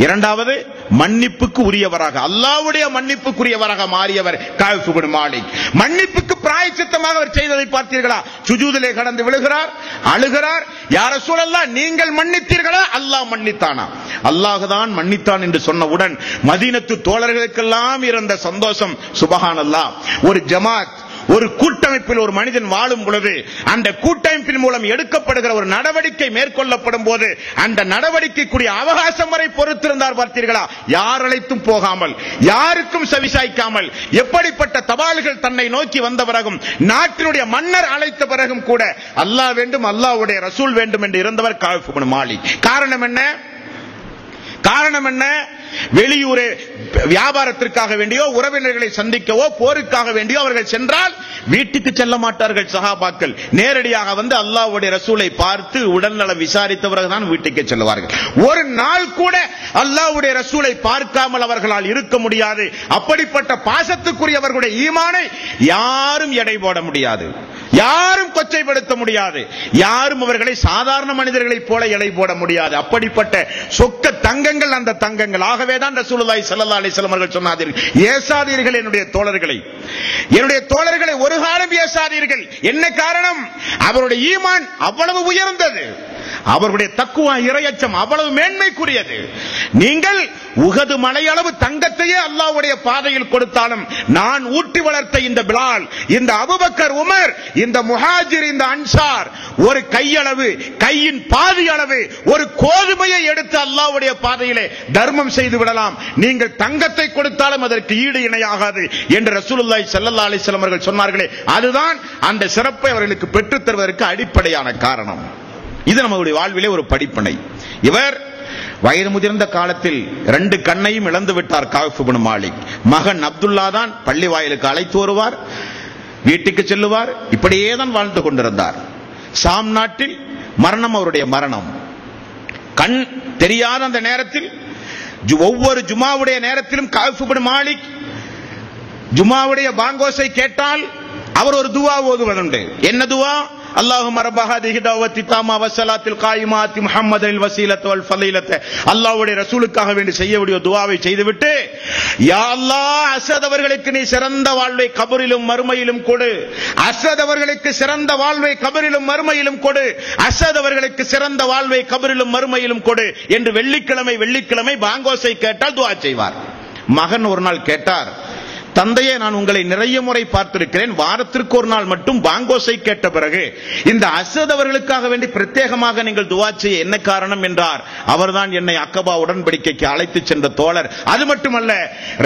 இரண்டாவது, மன்னிப்புக்கு உரியவராக, அல்லாஹ்வுடைய மன்னிப்புக்குரியவராக மாறியவர் கஅப் இப்னு மாலிக். மன்னிப்புக்கு பிராயச்சித்தமாக அவர் செய்ததை பார்த்தீர்களா? சுஜூதிலே கடந்து விழுகிறார், அழுகிறார். யா ரசூலல்லாஹ், நீங்கள் மன்னித்தீர்களா? அல்லாஹ் மன்னித்தானா? அல்லாஹ் தான் மன்னித்தான் என்று சொன்னவுடன் மதீனத்து தோழர்களுக்கெல்லாம் இருந்த சந்தோஷம் சுப்ஹானல்லாஹ். ஒரு ஜமாத், ஒரு கூட்டமைப்பில் ஒரு மனிதன் வாழும் பொழுது அந்த கூட்டமைப்பின் மூலம் எடுக்கப்படுகிற ஒரு நடவடிக்கை மேற்கொள்ளப்படும் போது அந்த நடவடிக்கைக்குரிய அவகாசம் வரை பொறுத்திருந்தார் பார்த்தீர்களா? யார் அழைத்தும் போகாமல், யாருக்கும் செவிசாய்க்காமல், எப்படிப்பட்ட தபால்கள் தன்னை நோக்கி வந்த பிறகும், நாட்டினுடைய மன்னர் அழைத்த பிறகும் கூட அல்லாஹ் வேண்டும், அல்லாஹ்வுடைய ரசூல் வேண்டும் என்று இருந்தவர் கஅப் இப்னு மாலிக். காரணம் என்ன? காரணம் என்ன? வெளியூரே வியாபாரத்திற்காக வேண்டியோ, உறவினர்களை சந்திக்கவோ, போருக்காக வேண்டியோ அவர்கள் சென்றால் வீட்டுக்கு செல்ல மாட்டார்கள் சஹாபாக்கள். நேரடியாக வந்து அல்லாஹ்வுடைய ரசூலை பார்த்து உடல்நலம் விசாரித்த பிறகுதான் வீட்டுக்கு செல்வார்கள். ஒரு நாள் கூட அல்லாஹ்வுடைய ரசூலை பார்க்காமல் அவர்களால் இருக்க முடியாது. அப்படிப்பட்ட பாசத்துக்குரியவர்களுடைய ஈமானை யாரும் எடை போட முடியாது, யாரும் கொச்சைப்படுத்த முடியாது, யாரும் அவர்களை சாதாரண மனிதர்களைப் போல எடை போட முடியாது. அப்படிப்பட்ட சொக்க தங்கங்கள் அந்த தங்கங்கள். ஆகவேதான் ரசூலுல்லாஹி ஸல்லல்லாஹு அலைஹி வஸல்லம் அவர்கள் சொன்னார்கள், ஏசாதீர்கள் என்னுடைய தோழர்களை, என்னுடைய தோழர்களை ஒரு காலம் ஏசாதீர்கள். என்ன காரணம்? அவருடைய ஈமான் அவ்வளவு உயர்ந்தது, அவருடைய தக்குவா, இறையச்சம் அவ்வளவு மேன்மைக்குரியது. நீங்கள் உஹது மலையளவு தங்கத்தையே அல்லாஹ்வுடைய பாதையில் கொடுத்தாலும், நான் ஊட்டி வளர்த்த இந்த பிலால், இந்த அபூபக்கர், உமர், இந்த முஹாஜிர், இந்த அன்சார் ஒரு கையளவு, கையின் பாதி அளவு ஒரு கோதுமையை எடுத்து அல்லாஹ்வுடைய பாதையிலே தர்மம் செய்து விடலாம். நீங்கள் தங்கத்தை கொடுத்தாலும் அதற்கு ஈடு இணையாகாது என்று ரசூலுல்லாஹி ஸல்லல்லாஹு அலைஹி வஸல்லம் அவர்கள் சொன்னார்களே, அதுதான் அந்த சிறப்பை அவர்களுக்கு பெற்றுத் தருவதற்கு அடிப்படையான காரணம். இது நம்முடைய வாழ்விலே ஒரு படிப்பினை. இவர் வயது முதிர்ந்த காலத்தில் 2 கண்ணையும் இழந்து விட்டார் கஅப் இப்னு மாலிக். மகன் அப்துல்லா தான் பள்ளி வாயிலுக்கு அழைத்து வருவார், வீட்டுக்கு செல்லுவார். இப்படியே தான் வாழ்ந்து கொண்டிருந்தார். சாம் நாட்டில் மரணம், அவருடைய மரணம். கண் தெரியாத அந்த நேரத்தில் ஒவ்வொரு ஜுமாவுடைய நேரத்திலும் கஅப் இப்னு மாலிக் ஜுமாவுடைய பாங்கோசை கேட்டால் அவர் ஒரு துவா ஓதுவதுண்டு. என்ன துவா? அல்லாஹும்ம ரப்ப ஹாதிஹி தஅவத்தி தாமா வஸ்ஸலாத்தில் காயிமாத்தி முஹம்மதில் வஸீலத்து வல் ஃபலீலத்து, அல்லாஹ்வுடைய ரசூலுக்காக வேண்டி செய்யக்கூடிய துஆவை செய்துவிட்டு, யா அல்லாஹ், அஸத் அவர்களுக்கு நீ சிறந்த வாழ்வை கபரிலும் மறுமையிலும் கொடு, அஸத் அவர்களுக்கு சிறந்த வாழ்வை கபரிலும் மறுமையிலும் கொடு, அஸத் அவர்களுக்கு சிறந்த வாழ்வை கபரிலும் மறுமையிலும் கொடு என்று வெள்ளிக்கிழமை பாங்கோசை கேட்டால் துஆ செய்வார். மகன் ஒரு நாள் கேட்டார், தந்தையே, நான் உங்களை நிறைய முறை பார்த்திருக்கிறேன், வாரத்திற்கு ஒரு நாள் மட்டும் பாங்கோசை கேட்ட பிறகு இந்த அஸத் அவர்களுக்காக வேண்டி பிரத்யேகமாக நீங்கள் துஆ செய்ய என்ன காரணம் என்றார். அவர்தான் என்னை அக்கபா உடன்படிக்கைக்கு அழைத்து சென்ற தோழர். அது மட்டுமல்ல,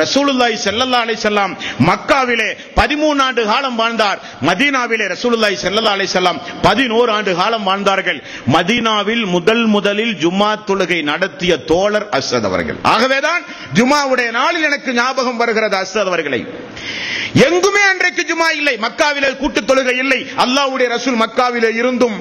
ரசூலுல்லாஹி ஸல்லல்லாஹு அலைஹி வஸல்லம் மக்காவிலே 13 ஆண்டு காலம் வாழ்ந்தார். மதீனாவிலே ரசூலுல்லாஹி ஸல்லல்லாஹு அலைஹி வஸல்லம் 11 ஆண்டு காலம் வாழ்ந்தார்கள். மதீனாவில் முதலில் ஜும்மா தொழுகை நடத்திய தோழர் அஸத் அவர்கள். ஆகவேதான் ஜும்மாவுடைய நாளில் எனக்கு ஞாபகம் வருகிறது அஸத் அவர்களை. எங்குமே அன்றைக்கு ஜுமா இல்லை, மக்காவிலே கூட்டு தொழுகை இல்லை. அல்லாஹ்வுடைய ரசூல் மக்காவிலே இருந்தும்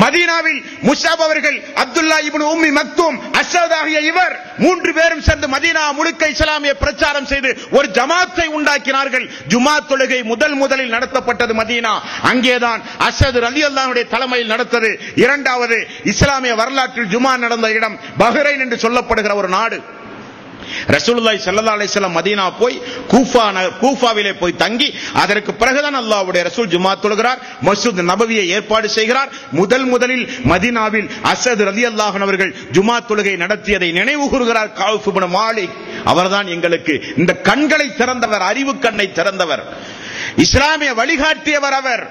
மதீனாவில் முஸ்அப் அவர்கள், அப்துல்லா இப்னு உம்மி மக்தூம், அஸ்ஸத் ஆகிய இவர் 3 பேரும் சேர்ந்து மதீனா முழுக்க இஸ்லாமிய பிரச்சாரம் செய்து ஒரு ஜமாத்தை உண்டாக்கினார்கள். ஜுமா தொழுகை முதலில் நடத்தப்பட்டது மதீனா. அங்கேதான் அஸ்ஸத் ரலியல்லாஹு அன்ஹு தலைமையில் நடந்தது. இரண்டாவது இஸ்லாமிய வரலாற்றில் ஜுமா நடந்த இடம் பஹ்ரைன் என்று சொல்லப்படுகிற ஒரு நாடு. ரசூலுல்லாஹி ஸல்லல்லாஹு அலைஹி வஸல்லம் மதீனா போய் கூஃபாவிலே போய் தங்கி அதற்கு பிறகுதான் அல்லாஹ்வுடைய ரசூல் ஜுமா தொழுகிறார். மஸ்ஜித் நபவியை ஏற்பாடு செய்கிறார். முதலில் மதீனாவில் அஸ்ஸத் ரலியல்லாஹு அன்ஹு அவர்கள் ஜுமா தொழுகை நடத்தியதை நினைவு கூறுகிறார் கஅப் இப்னு மாலிக். அவர்தான் எங்களுக்கு இந்த கண்களை திறந்தவர், அறிவு கண்ணை திறந்தவர், இஸ்லாமிய வழிகாட்டியவர். அவர்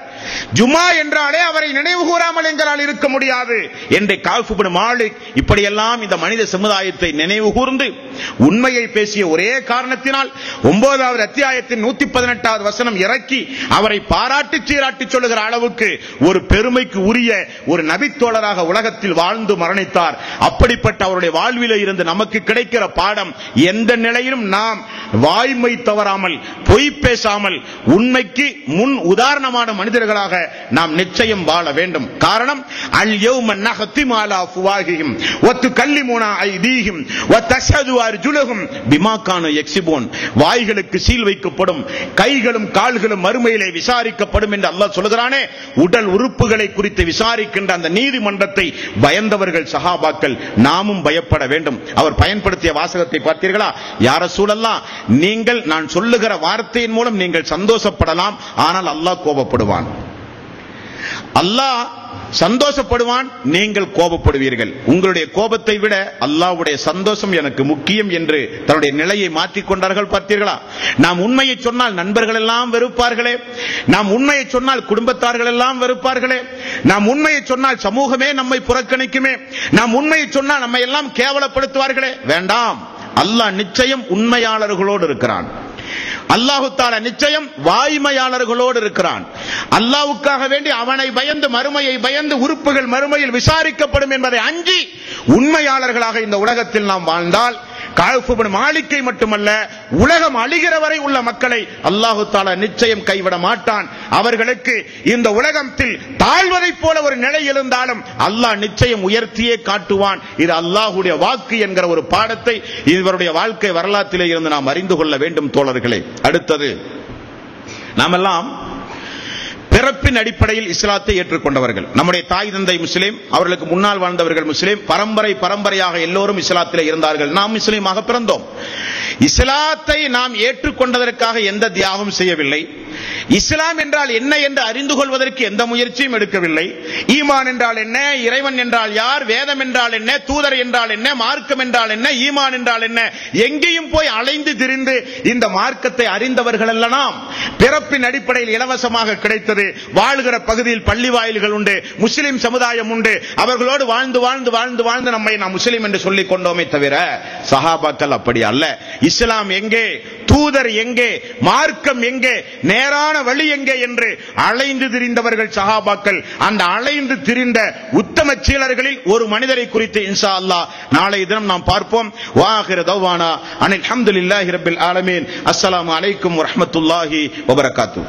ஜுமா என்றாலே அவரை நினைவு கூறாமல் எங்களால் இருக்க முடியாது என்று கஅப் இப்னு மாலிக் இப்படியெல்லாம் இந்த மனித சமுதாயத்தை நினைவு கூர்ந்து உண்மையை பேசிய ஒரே காரணத்தினால் 9வது அத்தியாயத்தின் 118வது வசனம் இறக்கி அவரை பாராட்டி சீராட்டி சொல்லுகிற அளவுக்கு ஒரு பெருமைக்கு உரிய ஒரு நபித்தோழராக உலகத்தில் வாழ்ந்து மரணித்தார். அப்படிப்பட்ட அவருடைய வாழ்விலே இருந்து நமக்கு கிடைக்கிற பாடம், எந்த நிலையிலும் நாம் வாய்மை தவறாமல், பொய் பேசாமல், உண்மைக்கு முன் உதாரணமான மனிதர்களாக நாம் நிச்சயம் வாழ வேண்டும். காரணம், அல் யௌம நஹ்திமு அலா அஃப்வாஹிஹிம் வ துகல்லிமுனா ஐதீஹிம் வ தஷ்ஹது அர்ஜுலுஹும் பிமா கானூ யக்ஸிபூன். வாய்களுக்கு சீல் வைக்கப்படும், கைகளும் கால்களும் மறுமையிலே விசாரிக்கப்படும் என்று அல்லாஹ் சொல்கிறானே. உடல் உறுப்புகளை குறித்து விசாரிக்கின்ற அந்த நீதிமன்றத்தை பயந்தவர்கள் சஹாபாக்கள். நாமும் பயப்பட வேண்டும். அவர் பயன்படுத்திய வாசகத்தை பார்த்தீர்களா? யா ரசூலல்லாஹ், நீங்கள் நான் சொல்லுகிற வார்த்தையின் மூலம் நீங்கள் சந்தோஷப்படலாம், ஆனால் அல்லாஹ் கோபப்படுவான். அல்லாஹ் சந்தோஷப்படுவான், நீங்கள் கோபப்படுவீர்கள். உங்களுடைய கோபத்தை விட அல்லாஹ்வுடைய சந்தோஷம் எனக்கு முக்கியம் என்று தன்னுடைய நிலையை மாற்றிக் கொண்டார்கள். பார்த்தீர்களா? நாம் உண்மையை சொன்னால் நண்பர்கள் எல்லாம் வெறுப்பார்களே, நாம் உண்மையை சொன்னால் குடும்பத்தார்கள் எல்லாம் வெறுப்பார்களே, நாம் உண்மையை சொன்னால் சமூகமே நம்மை புறக்கணிக்குமே, நாம் உண்மையை சொன்னால் நம்மை எல்லாம் கேவலப்படுத்துவார்களே. வேண்டாம், அல்லாஹ் நிச்சயம் உண்மையாளர்களோடு இருக்கிறான். அல்லாஹு தஆலா நிச்சயம் வாய்மையாளர்களோடு இருக்கிறான். அல்லாஹ்வுக்காக வேண்டி அவனை பயந்து, மறுமையை பயந்து, உறுப்புகள் மறுமையில் விசாரிக்கப்படும் என்பதை அஞ்சி உண்மையாளர்களாக இந்த உலகத்தில் நாம் வாழ்ந்தால் கஅப் இப்னு மாலிக்கை மட்டுமல்ல, உலகம் அழிகிற வரை உள்ள மக்களை அல்லாஹு தஆலா நிச்சயம் கைவிட மாட்டான். அவர்களுக்கு இந்த உலகத்தில் தாழ்வதை போல ஒரு நிலை இருந்தாலும் அல்லாஹ் நிச்சயம் உயர்த்தியே காட்டுவான். இது அல்லாஹ்வுடைய வாக்கு என்கிற ஒரு பாடத்தை இவருடைய வாழ்க்கை வரலாற்றிலே இருந்து நாம் அறிந்து கொள்ள வேண்டும் தோழர்களே. அடுத்தது, நாமெல்லாம் பிறப்பின் அடிப்படையில் இஸ்லாத்தை ஏற்றுக்கொண்டவர்கள். நம்முடைய தாய் தந்தை முஸ்லிம், அவர்களுக்கு முன்னால் வாழ்ந்தவர்கள் முஸ்லிம், பரம்பரையாக எல்லோரும் இஸ்லாத்திலே இருந்தார்கள். நாம் முஸ்லிமாக பிறந்தோம். இஸ்லாத்தை நாம் ஏற்றுக்கொண்டதற்காக எந்த தியாகம் செய்யவில்லை. இஸ்லாம் என்றால் என்ன என்று அறிந்து கொள்வதற்கு எந்த முயற்சியும் எடுக்கவில்லை. ஈமான் என்றால் என்ன, இறைவன் என்றால் யார், வேதம் என்றால் என்ன, தூதர் என்றால் என்ன, மார்க்கம் என்றால் என்ன, ஈமான் என்றால் என்ன, எங்கேயும் போய் அலைந்து திரிந்து இந்த மார்க்கத்தை அறிந்தவர்கள் அல்ல நாம். பிறப்பின் அடிப்படையில் இலவசமாக கிடைத்தது. வாழ்கிற பகுதியில் பள்ளி வாயில்கள் உண்டு, முஸ்லிம் சமுதாயம் உண்டு. அவர்களோடு வாழ்ந்து வாழ்ந்து வாழ்ந்து வாழ்ந்து நம்மை நாம் முஸ்லிம் என்று சொல்லிக் கொண்டோமே தவிர சஹாபாக்கள் அப்படி அல்ல. இஸ்லாம் எங்கே, தூதர் எங்கே, மார்க்கம் எங்கே, நேரான வழி எங்கே என்று அலைந்து திரிந்தவர்கள் சஹாபாக்கள். அந்த அலைந்து திரிந்த உத்தம சீலர்களில் ஒரு மனிதரை குறித்து இன்ஷா அல்லாஹ் நாளை தினம் நாம் பார்ப்போம். வாஹிர தவானா அனில் ஹம்துலில்லாஹி ரப்பில் ஆலமீன். அஸ்ஸலாமு அலைக்கும் வரஹ்மத்துல்லாஹி வபரகாத்துஹு.